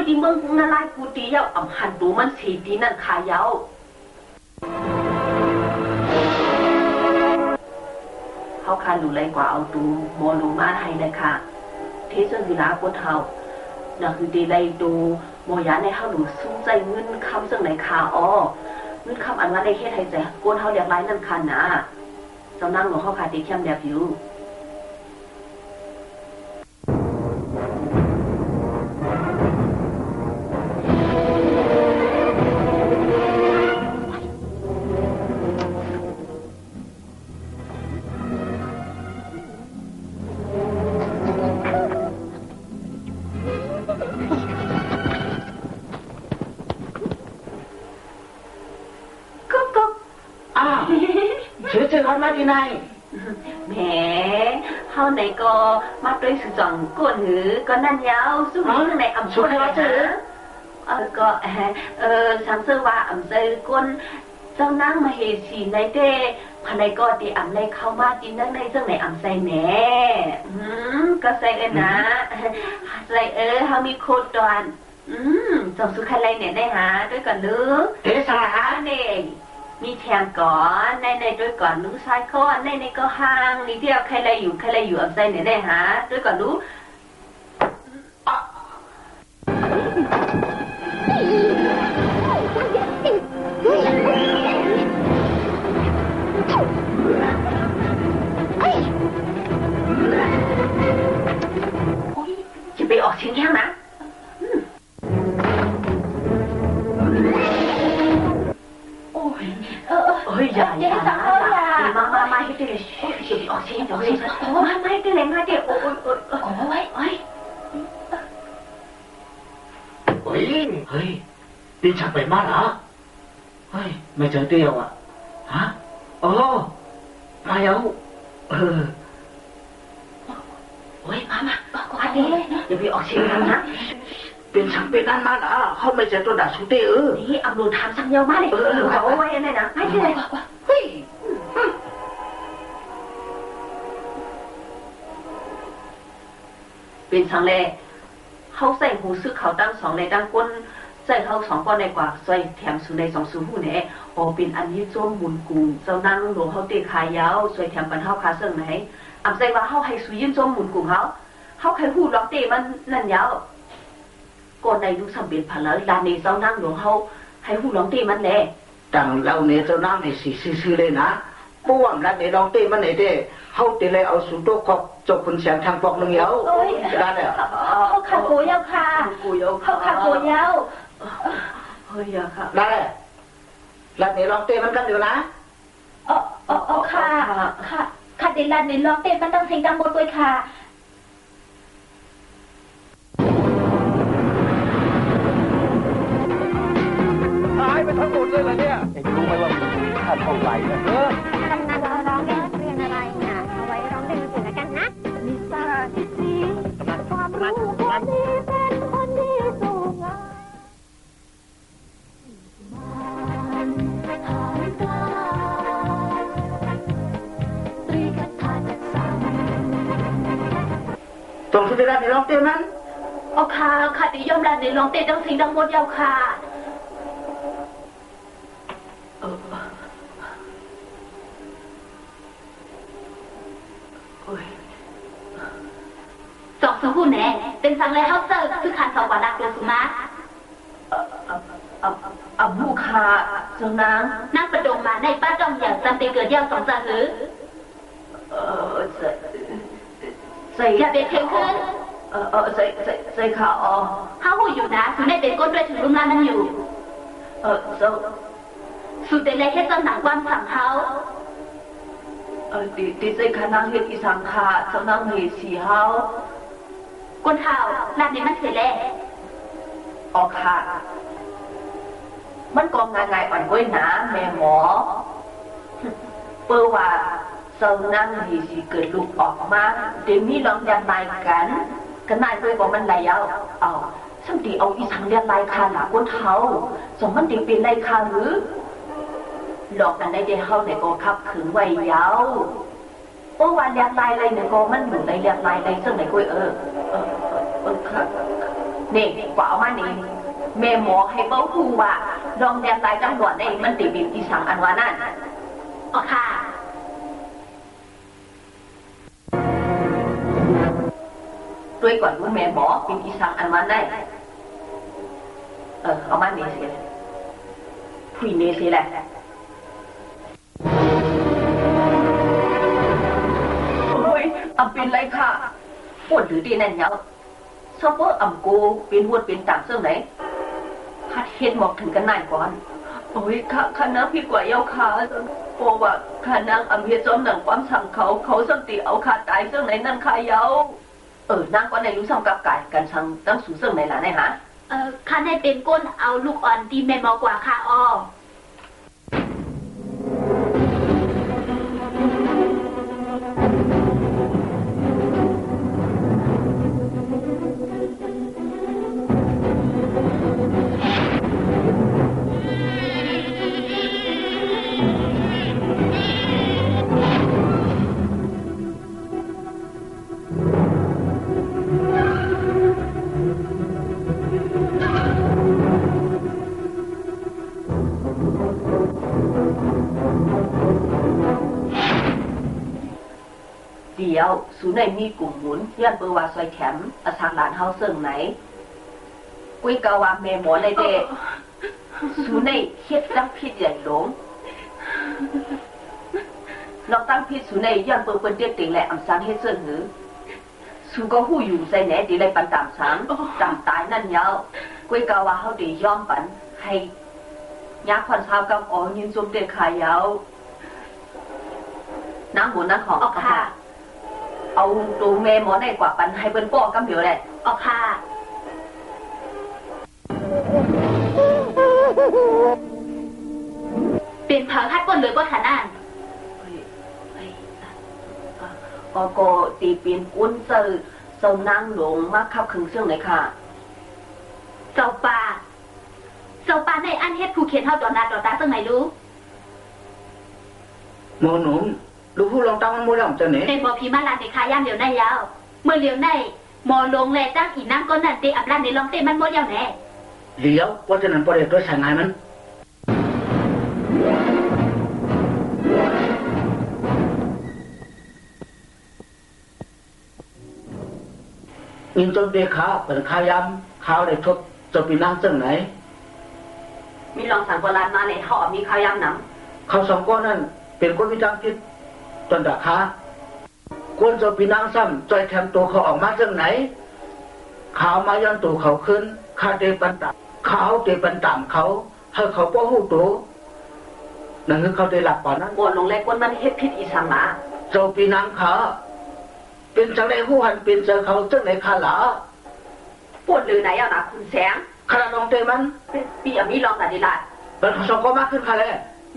ดีเมืองกุนาลายกูตีเย้าอ่ำหันดูมันสีดีนั่นขายเย้าเขาคาดูไรกว่าเอาตูโมลูมาให้เลยค่ะเทศคือนาคนเฮานั่นคือดีไรดูโมยาในเฮาดูสู้ใจเงินคำซึ่งไหนขาอ้อเงินคำอันว่าในเฮ็ดให้ใจคนเฮาเรียกไรนั่นคันนะเจ้านั่งหลวงเขาขาตีเข้มเดียบอยู่ที่ไหนแหมเฮาไหนก็มาด้วยสุจองก้นหือก็นั่นยาวสู้ข้างในอ่ำก้นก็สังเสว่าอ่ำเจอก้นเจ้านั่งมาเฮสีในเต้ภายในก็ตีอ่ำในเข้ามากินนั่งในเจ้าไหนอ่ำใส่แหน่ก็ใส่นะใส่เฮามีโคตรจองสุขอะไรเนี่ยได้หาด้วยกันหรือสาเนี่ย มีแทงก่อนในด้วยก่อนรู้ชายเขาในก็ห่างนี่ที่เราใครเลยอยู่อับใจไหนหาด้วยก่อนรู้จะไปออกเชียงแข้งนะอย่ามาให้ได้เลยออกเสียงมาให้ได้เลยมาเดี๋ยวโอ้ยเฮ้ยตีฉันไปมาเหรอเฮ้ยไม่เจอเดียวอ่ะฮะอ๋อมาแล้วโอ้ยมาดิอย่าไปออกเสียงนะเป็นฉันเป็นนั่นมาเหรอเขาไม่เจอตัวด่าสุดเด้นี่อับดุลทำสังเยามาเลยเขาไว้อะไรนะไม่ใช่เลยเฮ้ยเป็นสังเลเขาใส่หูซึกเขาตั้งสองในตั้งก้นใส่เขาสองก้อนในกว่าใส่แถมสูในสองสูหูเนี่ยโอเป็นอันนี้จ้วมบุญกูเจ้านั่งหลวงเขาเตะขายาวใส่แถมปันเท้าคาเสื่องไหนอับใจว่าเขาให้สุยินจ้วมบุญกูเขาใครหูล็อกเตะมันนั่นยาวก่อนในลูกสำเร็จผ่านแล้วลานในเจ้านั่งหลวงเขาให้หูล็อกเตะมันแน่ดังเราเนี่ยเจ้านั่งในสีซื่อเลยนะป้วงลานในล็อกเตะมันไหนเด้เขาเตะเลยเอาสุดโตขอบจบคนเสียงทางปอกนึงเยาได้เลยเขาขาโกยาวค่ะเขาขาโกยาวเฮ้ยอะค่ะได้ลานในล็อกเตะมันกันอยู่นะค่ะเดลานในล็อกเตะมันต้องเสียงดังหมดเลยค่ะหายไปทั้งหมดเลยเหรอเนี่ยเอ็งรู้ไหมว่ามีค่าเท่าไหร่นะกำนันร้องเรียนอะไรเนี่ยเอาไว้ร้องเรียนหนังสือแล้วกันนะนิสัยดีความรู้คนนี้เป็นคนดีสู้งานหายกาตรีคาถาจักษาตรงสุดที่ร้านในล็อกเตะมันค่ะดิยอมร้านในล็อกเตะต้องเสียงดังหมดยาวค่ะสองสูแน่เป็นสังเลเฮาเซอร์คือขาดสองกว่านักเลยสุมาบูคาเจ้านางนั่งประดงมาในป้าจ้องอย่างจำเป็นเกิดยาวสองจะหือใส่อย่าเด็ดเทขึ้นใส่ขาอ๋อเขาหูอยู่นะสุได้เป็นก้นด้วยถึงลุงลานนั่นอยู่สุดแต่เลยแค่จำหนังความสั่งเขาดีใจขนาดเห็นอีสังขาเจ้านางเฮสีเฮาก้นเท้าลานนี้มันเสียแล้วออกค่ะมันกองง่ายๆอ่อนก้อยหนาแม่หมอเปิดว่าเจ้านางเฮสีเกิดลูกออกมาเดี๋ยวนี้ลองยันนายกันนายด้วยว่ามันไหลเอาสัมตีเอาอีสังเรียนลายคาหนาก้นเท้าสมมันติเป็นลายคาหรือหลอกกันได้เดี๋ยวเขาเนี่ยก็ขับขืนไว้ยาวโอ้วันเรียกลายอะไรเนี่ยก็มันอยู่ในเรียกลายในซึ่งไหนก็ค่ะนี่กว่าเอามานี่แม่หมอให้เป้าคูว่าลองเรียกลายจังหวัดได้มันติเป็นอีสังอันวานั่นอ๋อค่ะด้วยก่อนว่าแม่หมอเป็นอีสังอันวาได้เอามานี่สิผู้หญิงนี่สิแหละอำเป็นไรค่ะปวดหรือดีนั่นเนาะชอบว่าอำโกเป็นวดเป็นต่างเสื่อมไหนคัดเฮ็ดหมอกถึงกันนายก่อนโอ้ยข้านังพี่กว่าเย้าขาโอ้ว่าข้านังอำเฮ็ดจอมหนังความสั่งเขาสัมติเอาขาตายเสื่อมไหนนั่นขาเย้านางก็ในรู้ซ้ำกับกายกันสั่งตั้งสู่เสื่อมไหนล่ะไหนฮะข้าในเป็นก้นเอาลูกอ่อนดีแม่หมอกว่าค่ะอ้อ าสูในมีกลุ่มหมุนย้อนเปิดว่าซอยแขมอาสางหลานเฮาเสิ่งไหนกุ้ยกะว่าแม่หมอในเดสูในเฮ็ดจังผิดใหญ่หลงนอกตั้งผิดสูในย้อนเปิดเปิ้นเด็ดติงและอำสางเฮ็ดเสิ่งหือสูก็ฮู้อยู่ใส่แหนดีเลยปันตามสางตามตายนั่นยาวกุ้ยกะว่าเฮาได้ยอมปันให้ยาควันเช้ากับอ๋อยินจมเด็ดขายาวน้ำหมูนั่นของเอาค่ะเอาตัวแม่หมอในกว่าปันให้เป็นป้อกำเดียวเลยเอาค่ะเป็นเผาฮัดก้นเลยก็ฐานั่นก็ตีเปลี่ยนกุ้นเซอนั่งหลงมาขับขึงเสื่องเลยค่ะเจ้าป่าในอันเฮ็ดผู้เขียนเฮาต่อหน้าต่อตาจังไหนรู้หมอหนุ่มดูผู้ลองตั้งมันมูลของเจ้าเนี่ยในบ่พี่มาลานในขายามเดียวในยาวเมื่อเลียวในหมอลงแลตั้งอีนั่งก็นั่นเตะอับลันในลองเตะมันหมดยาวแน่เลี้ยวเพราะฉะนั้นบ่ได้ตัวใช้งานมันอินจนเดขาเป็นขายำข้าวได้ทบจะปีนั่งจังไหนมีลองสั่งโบราณมาในท่อมีข้าวยำหนำเขาสองก้อนนั่นเป็นคนวิจารณ์คิดจนดักขาควรจะปีนั่งซ้ำจอยแถมตัวเขาออกมาจังไหนขาวมาย้อนตัวเขาขึ้นข้าเตปันต่ำเขาเตปันต่ำเขาให้เขาป้อหูตัวนั่นคือเขาได้หลับป่านั้นบวชลงแรกวันมันเฮ็ดผิดอีสังหมาเจ้าปีนั่งขาเป็นจังไรหูหันเป็นเจอเขาจังไหนขาหลาปวดหรือไหนเอาหนาคุณแสงขนาดลองเตมันปีอมีลองแต่ดีลาดเป็นเขาสองก็มากขึ้นค่ะเลย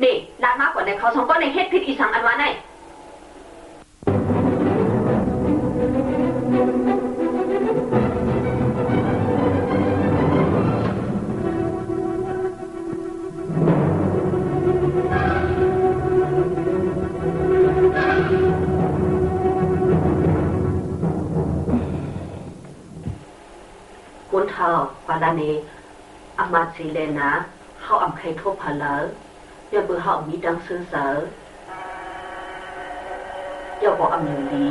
นี่ลาดมากกว่าในเขาสองก็ในเฮ็ดผิดอีสังอันวาในคุณเท่าปาลานีอามาสีเลนะเขาอำใครทบผาเลอย่าเบื่อเขามีดังซื้อเสืออย่าบอกอำหนึ่งดี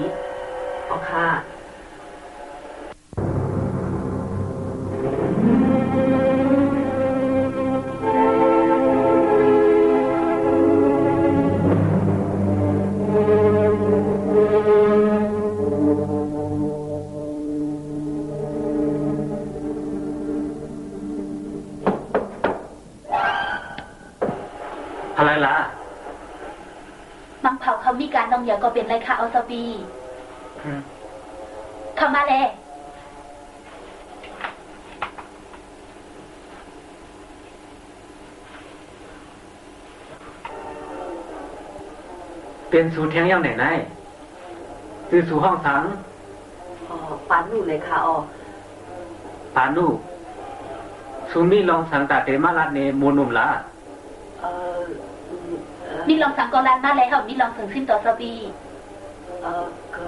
เอาค่ะอะไรล่ะมังเผาเขามีการนองอย่าก็เป็นไรค่ะเอาซาบีเข้ามาเลยเป็นสูเทียงยังไหนไหนคือสู่ห้องสังปานนู่เลยค่ะปานนู่สูมีลองสังตาเตมาลัดเนโมนุมละมีลองสังกอลานมาแล้วมีลองถึงสิ้นต่อซาบีก็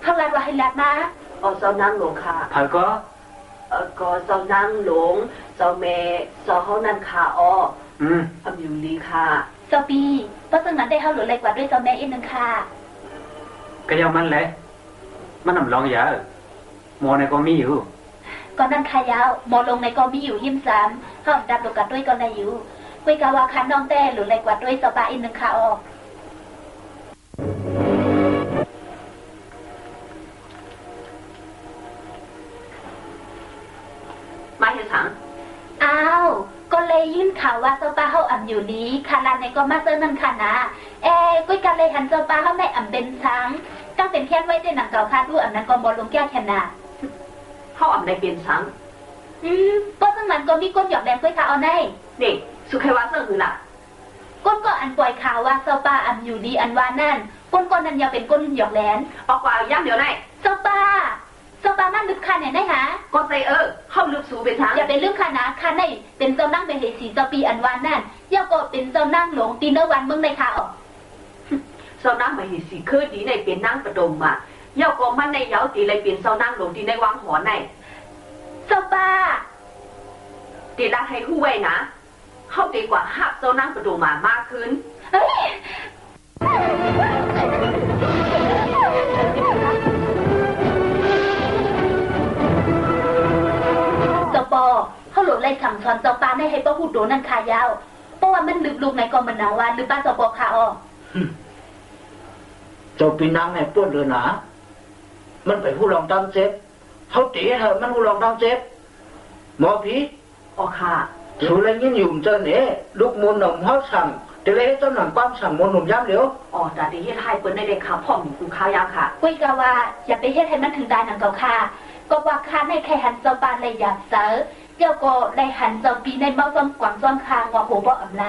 เขาลาดว่าให้ลาดมาเจ้านั่งหลงค่ะผ่านก็เจ้านั่งหลงเจ้าแม่เจ้าเขานั่นค่ะอำอยู่ลีค่ะซาบีเพราะฉะนั้นได้เข้าหลุดเลยกว่าด้วยเจ้าแม่อีกนึงค่ะก็ยังมันแหละมันนำลองยาหมอในก็มีอยู่ก่อนนั้นขายาวหมอลงในก็มีอยู่หิมสามห้องดับตกกัดด้วยก็ในอยู่คุยกาวาคันน้องแต่หลุดเลยกว่าด้วยเจ้าปลาอีกนึงค่ะมาเห็นสังอ้าวก็เลยยื่นข่าวว่าเจ้าปลาเขาอ่ำอยู่นี้คาราในก็มาเจอนั่นค่ะนะกุยกันเลยหันเจ้าปลาเขาไม่อ่ำเป็นช้างตั้งเป็นแค่ไว้ในหนังเก่าคาดรู้อ่ำนั้นก็บอลลงแก้วแค่นาเขาอ่ำในเป็นช้างก็ซึ่งมันก็มีก้นหยอกแดงกุยข่าวเอาในนี่สุขวัตเสื่อหือล่ะก้นก็อันปล่อยข่าวว่าเจ้าปลาอ่ำอยู่ดีอันว่านั่นก้นก็นั่นยังเป็นก้นหยอกแหลนออกกว่าย่ำเดี๋ยวไหนเจ้าปลามันลึกคันไหนฮะก็ใจเข้าลึกสูเป็นทางอย่าเป็นลึกคันนะคันไหนเป็นเจ้านั่งเป็นเหตุสีเจ้าปีอันวานนั่นย่าก็เป็นเจ้านั่งหลงตีเนวันเมืองในข่าวเจ้านั่งมาเหตุสีคือดีในเป็นนั่งประดมมาย่าก็มันในเย้าตีเลยเป็นเจ้านั่งหลงตีในวังหอในเจ้าป้าตีรักให้คู่ไว้นะเข้าดีกว่าหักเจ้านั่งประดมมามากขึ้น ถอนเจ้าปานได้ให้ป้าพูดโดนั่นขายาวเพราะว่ามันลึกลูกในกองมันนาวันหรือป้าจะบอกค่ะอ๋อเจ้าปีนางในป้วนเลยนะมันไปผู้ลองตามเจ็บเขาตีเหอะมันผู้ลองตามเจ็บหมอผีอ๋อค่ะสุไรยินอยู่เจอเนี่ยลูกมูลหนุ่มเขาสั่งแต่เลยเจ้าหนังความสั่งมูลหนุ่มย้ำเหลียวอ๋อแต่ที่เฮ็ดให้เปิ้นได้เด็กขาพ่อมีกูข้าวยาค่ะกุ้ยกะว่าอย่าไปเฮ็ดให้มันถึงได้นังเก่าค่ะก็ว่าข้าในแค่หันเจ้าปานเลยอยากเสอเจ้าก็ได้หันเจ้าปีในเมาซ้ำกวางซ้ำคางว่าโหบ่อำไร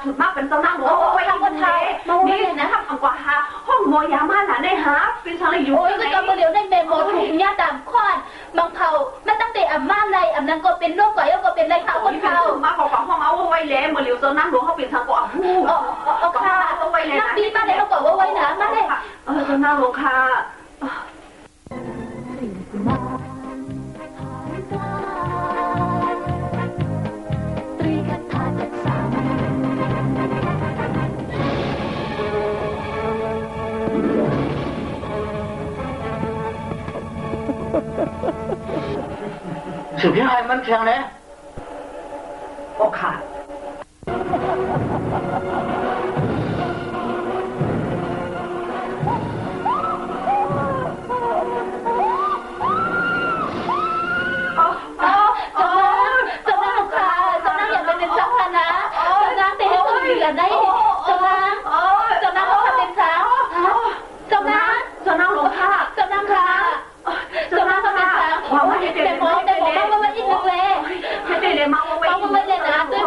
ชุดมากเป็นเจ้าหน้าหลวงเอาไว้ที่นี่นะทำอังกว่าฮะห้องโมยามาหนาในฮะเป็นสังเลยอยู่โอ้ยก็จะมาเลี้ยวในเมโมถูกญาติตามข้อนบางเขาไม่ตั้งแต่อ่ำมาเลยอ่ำนั้นก็เป็นโรคก่อยก็เป็นไรค่ะคนเขามาขอห้องเอาไว้แล้วมาเลี้ยวเจ้าหน้าหลวงเขาเป็นทางกว่าหูเอาค่ะเอาไว้เลยนักปีมาเลยเขาบอกว่าไว้นะมาเลยเจ้าหน้าหลวงค่ะสุดที่ให้มันแข็งเลยโอ้ค่ะม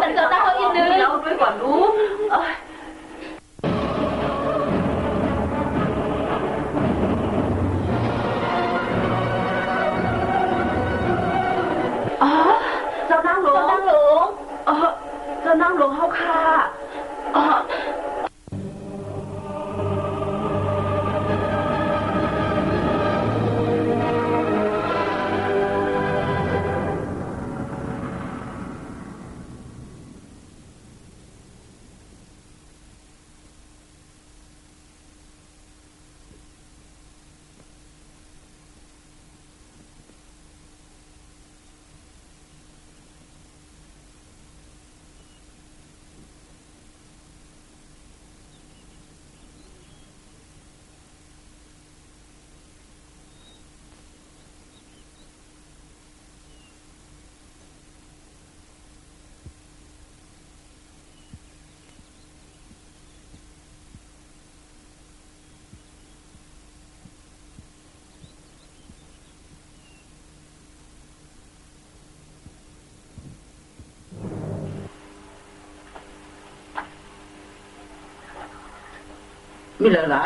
มีแล้วล่ะ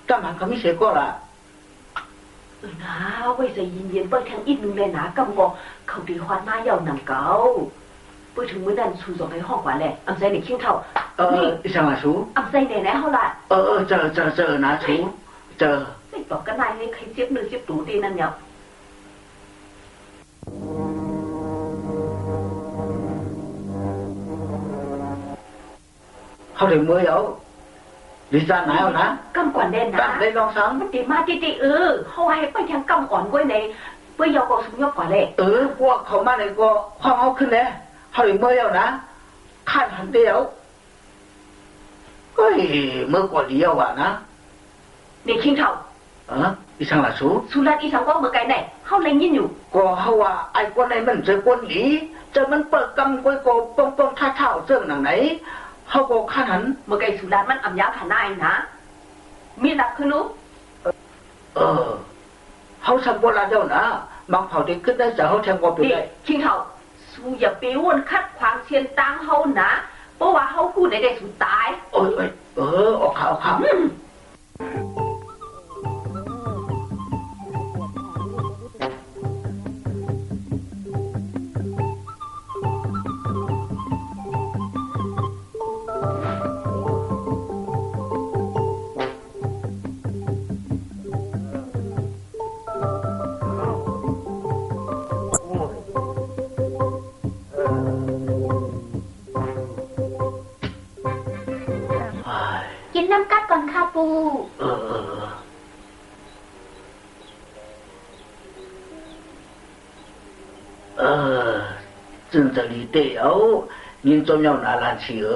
กำหันเขาไม่เสียก็ล่ะนะไว้ใจเย็นๆเปิดทางอีกนึงเลยนะกำบอกเขาดีควันมาเยาหนังเก่าเปิดถึงมื้อนั้นชูส่งให้ห้องกว่าแหละอำใจในคิ้วเท่านี่ช่างละชูอำใจในไหนเฮาล่ะเจอนะชูเจอไม่บอกกันนายให้ใครเจ็บเนื้อเจ็บตูดีนั่นเนี่ยเขาเลยมือเอาดีจ้าไหนเอานะกำก่อนเด่นนะกำได้ลองซ้ำมันดีมาดีเขาให้ไปทางกำอ่อนไว้ในเพื่อยาวก็สมยกกว่าเลยพวกเขามาเลยก็ความเอาขึ้นเลยเขาเลยมือเอานะข้าหันเดียวก็เมื่อก่อนเดียวอ่ะนะนี่คิงเท่าอีสังละสูสุรัตอีสังก็เมื่อไกลไหนเขาเล็งยินอยู่ก็เขาว่าไอ้คนไหนมันจะคนหลีจะมันเปิดกำกวยโกปงท่าเท่าเสื่องหนังไหนเขาก็ข้าหันเมื่อไกลสุรัตมันอ่ำยาผ่านายนะมีหลักคือนุเขาทำโบราณเดียวนะบางเผ่าที่ขึ้นได้จากเขาแทงกว่าไปได้คิงเท่าสู้อย่าไปวนคัดขวางเชียนตังเขานะเพราะว่าเขาพูดได้สุดตายออกข่าวน้ำกัดก่อนค่ะปูจึงจะรีเตียวยินจมยาวนาลานเฉีย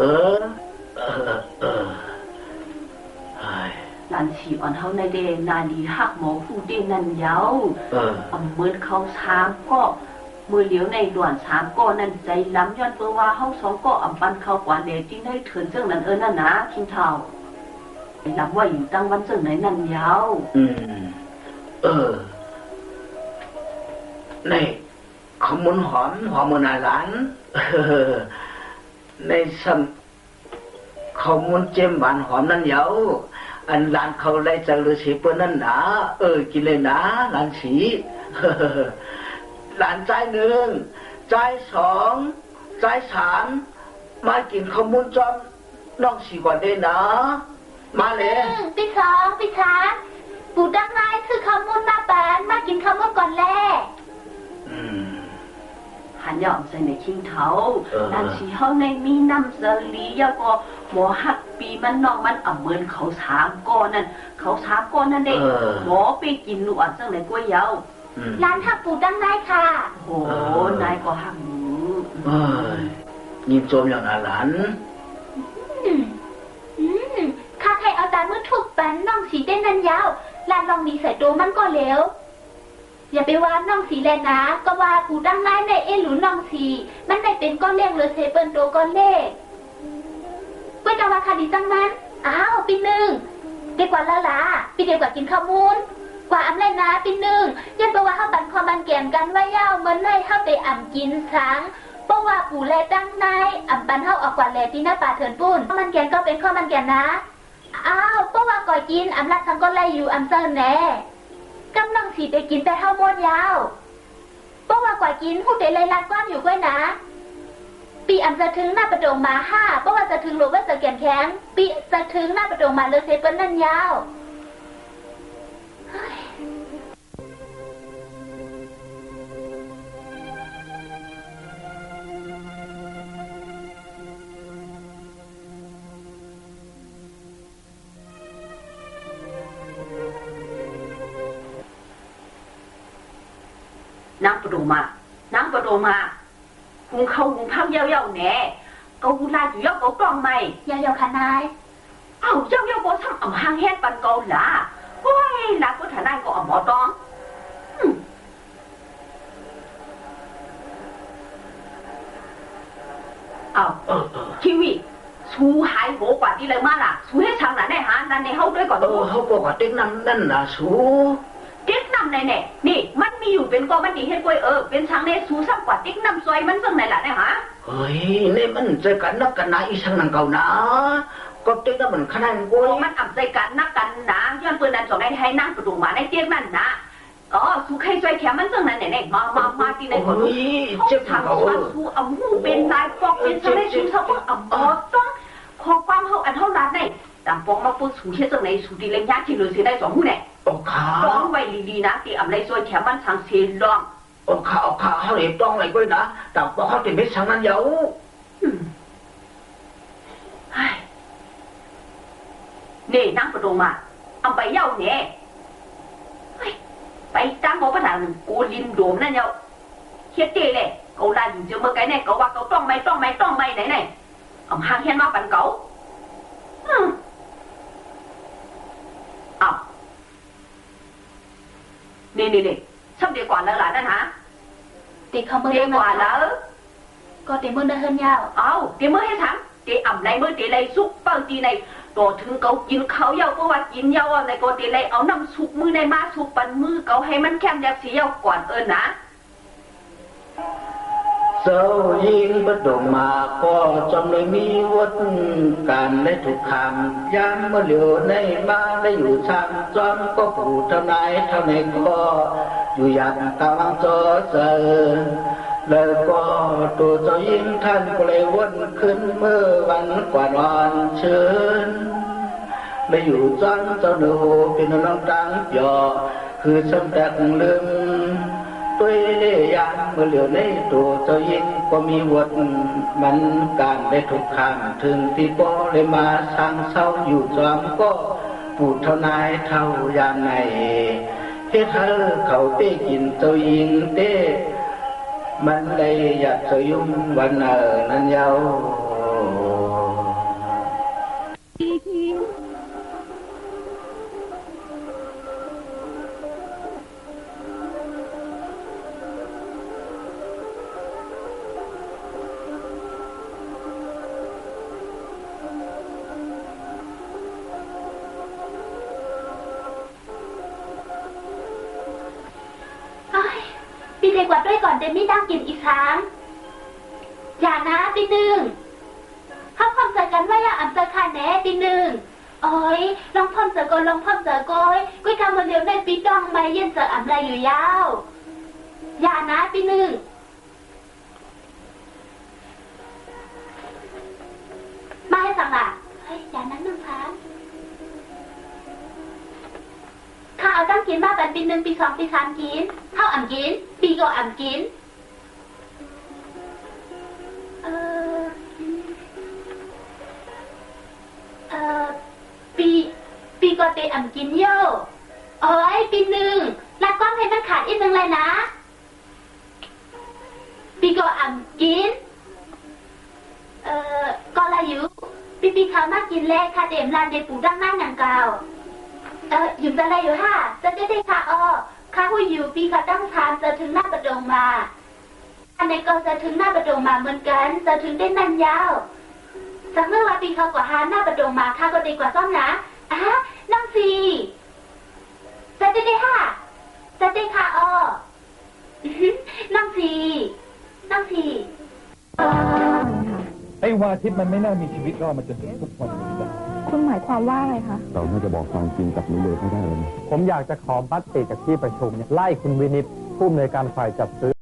ลานฉีอ่อนเขาในเดนาดีหักหมอผู้เดนันยาวเหมือนเขาช้างก็มือเหลียวในด่วนช้างก็นั่นใจล้ำย้อนเพื่อว่าเขาสองก็อ่ำปันเขากว่าเดจริงได้เถินเจ้านั้นนั่นนะคิงเท่าลำว่าอยู่ตั้งวันเจ้าไหนนั่นยาวในขมุนหอมมือนาหลานในซ้ำขมุนเจมหวานหอมนั่นยาวอันหลานเขาไล่จากฤาษีเปิ้นนั่นหนากินเลยนะหลานสีหลานใจหนึ่งใจสองใจสามมากินขมุนจอมน้องสีก่อนได้นะมาเลยพี่สองพี่ชาปู่ดังไงคือขมุนมาแปนมากินขมุนก่อนแล่หันยอมใส่ในคิงเท้าด้านสีเขาในมีน้ำเสลียาก็หมอหักปีมันนอกมันเหมือนเขาสามก้อนนั่นเขาสามก้อนนั่นเด็กหมอไปกินหนวดจังในกล้วยยาวร้านหักปู่ดังไงค่ะโอ้นายก็หักหมูยิ้มโจมอย่างนั้นหลานข้าใครเอาตามือถูกปันน้องสีเต้นนันยาวลานลองมีใส่ตัวมันก็เร็วอย่าไปว่าน้องสีแลนะก็ว่าผู้ดังไล่ในหรือน้องสีมันได้เป็นก้อนเล็กหรือเซเปิลโตก้อนเล็กเพื่อจะว่าคดีจังนั้นปีหนึ่งดีกว่าละล่ะปีเดียวกว่ากินข้าวมูลกว่าอำไรนะปีหนึ่งยันเพราะว่าเขาบันความบันแก่นกันว่าเย้าเหมือนเลยเขาไปอ่ำกินช้างเพราะว่าปู่แลดังนายอ่ำปันเขาออกกว่าแลที่หน้าป่าเถินปุ้นข้าวมันแก่นก็เป็นข้าวมันแก่นนะเพราะว่าก่อยกินอ่ำรักทั้งก็ไล่อยู่อ่ำเซิร์แน่กำลังสีไปกินแต่ข้าวมดยาวเพราะว่ากว่ากินผู้เดลัยรัดกว้างอยู่ก้อยนะปีอ่ำจะถึงหน้าประดงมา5เพราะว่าจะถึงโลว่าจะแก่นแข็งปีจะถึงหน้าประดงมาเลยเซเปิ้ลนั่นยาวน้ำประดมาหุงเข้าหุงพักเย้าแหน่ก็หูลาอยู่ยอกกล้องไม่เย้าขนายเย้าก็ทำอ่ำหางแห้งปันเกาหล่ะโอ้ยหลักก็ถ่ายได้ก็อ่ำหมอตองคิวีชูหายโหกว่าที่เลยมาล่ะชูให้ช่างหลานได้หานั่นในเฮาด้วยก่อนเขาบอกว่าเด็กนั่นน่ะชูเด็กนำไหนเนี่ยนี่มันมีอยู่เป็นก็มันดีเฮ็ดกล้วยเป็นช้างเนสูซ้ำกว่าติ๊กนำซอยมันซึ่งไหนล่ะเนี่ยฮะเฮ้ยนี่มันเจอกันนักกันนะอีช่างนังเก่านะ ก็เจ๊ก็เหมือนขนาดกู โอ้มันอ่ำใจกันนักกันนะย้อนปืนนั้นสองให้นั่งประตูมาในเตียงนั่นนะอ๋อสุขให้ช่วยแขมันจังนั้นไหนมาที่ไหนก่อนเจ็บทางสวนสูเอาหูเป็นนายปอกเป็นจะได้ชูเท่าว่าอ่ำต้องขอความเฮาอันเท่านั้นเนี่ยต่างปองมาพูดสูเชื่อจังไหนสูดีเล็กยากที่เหลือเสียได้สองหูเนี่ย โอ้ขา ต้องไว้ดีๆนะที่อ่ำไรช่วยแขมันทางเสียรอง โอ้ขาเขาเรียบต้องอะไรก็นะแต่พอเขาติดไม่ช่างนั้นเยอะนี่นั่งประตูมาเอาไปเย้าเนี่ยไปตั้งหัวประธานกูลินโดมนั่นเย้าเฮ็ดเตะเลยเขาได้ยินเจอเมื่อไงเนี่ยเขาว่าเขาต้องไม่ไหนเอาห่างเห็นมาปั่นเขาเอานี่ช่ำเดียวกว่าแล้วล่ะนั่นฮะ ตีเขาเมื่อ เดียวกว่าแล้ว ก็ตีเมื่อเดินยาว เอาเดี๋ยวเมื่อให้ถามเดี๋ยวอ่ำไรเมื่อเดี๋ยวไรซุปเป้าตีในตัวถึงเขากินเขาเยาก็ว่ากินเยาในก็เดี๋ยวไรเอาน้ำซุปมือในมาซุปปั่นมือเขาให้มันแข็งอยากเสียก่อนนะเจ้ายิงประดงมาก็จำเลยมีวัดการได้ถูกคำย้ำเมื่อเหลียวในมาได้อยู่ทางจอมก็ผู้ทำนายเท่าในก็อยู่อย่างกำลังจอเจอแล้วก็ตัวเจ้ายิงท่านก็เลยวนขึ้นเมื่อวันกว่าวันเชิญได้อยู่จังเจ้าดูเป็นน้องตังหยอคือสำแดกลืมตัวอยางเมื่อเหลียวในตัวเจ้ายิงก็มีวัดมันการได้ถูกข้ามถึงที่บ่เลยมาสร้างเศร้าอยู่จอมก็ปูดเท่านายเท่ายามในเฮ็ดให้เขาเต้กินเจ้ายิงเต้มันเลยอยากจะยุ่งวันนั้นยาวปีเด็กกว่าด้วยก่อนเดมี่ตั้งกินอีกครั้งอย่านะปีหนึ่งเข้าความใจกันว่าอย่าอ่ำใจค่ะแน่ปีหนึ่งโอ้ยลองพ่อมเจอก้อยกุ้ยกำมันเดียวในปีดองไม่เย็นเจออ่ำไรอยู่ยาวอย่านะปีหนึ่งมาให้สั่งล่ะเฮ้ยอย่านั้นหนึ่งครับข้าเอาตั้งกินมาเป็นปีหนึ่งปีสองปีสามกินข้าวอ่ำกินปีก็อ่ำกินปีก็เตะอ่ำกินโย่โอ้ยปีหนึ่งรักกล้องให้มันขาดอีกหนึ่งเลยนะปีก็อ่ำกินก็ละอยู่ปีเขามากินแรกค่ะเดมร้านเดปูดังนั่งอย่างเก่าอยู่จะอะไรอยู่ฮะจะได้ค่ะข้าผู้อยู่ปีเขาตั้งทานจะถึงหน้าประดงมาอันไหนก็จะถึงหน้าประดงมาเหมือนกันจะถึงได้นั่นยาวสักเมื่อวันปีเขากว่าหาหน้าประดงมาข้าก็ดีกว่าซ่อมนะน้องสีจะได้ค่ะจะได้ค่ะน้องสีไอ้วาทิพย์มันไม่น่ามีชีวิตรอดมาจนถึงทุกวันนี้ได้ คุณหมายความว่าอะไรคะ เราน่าจะบอกความจริงกับนิเลยไม่ได้เลย ผมอยากจะขอบัตรติจากที่ประชุมไล่คุณวินิตผู้อำนวยการฝ่ายจัดซื้อ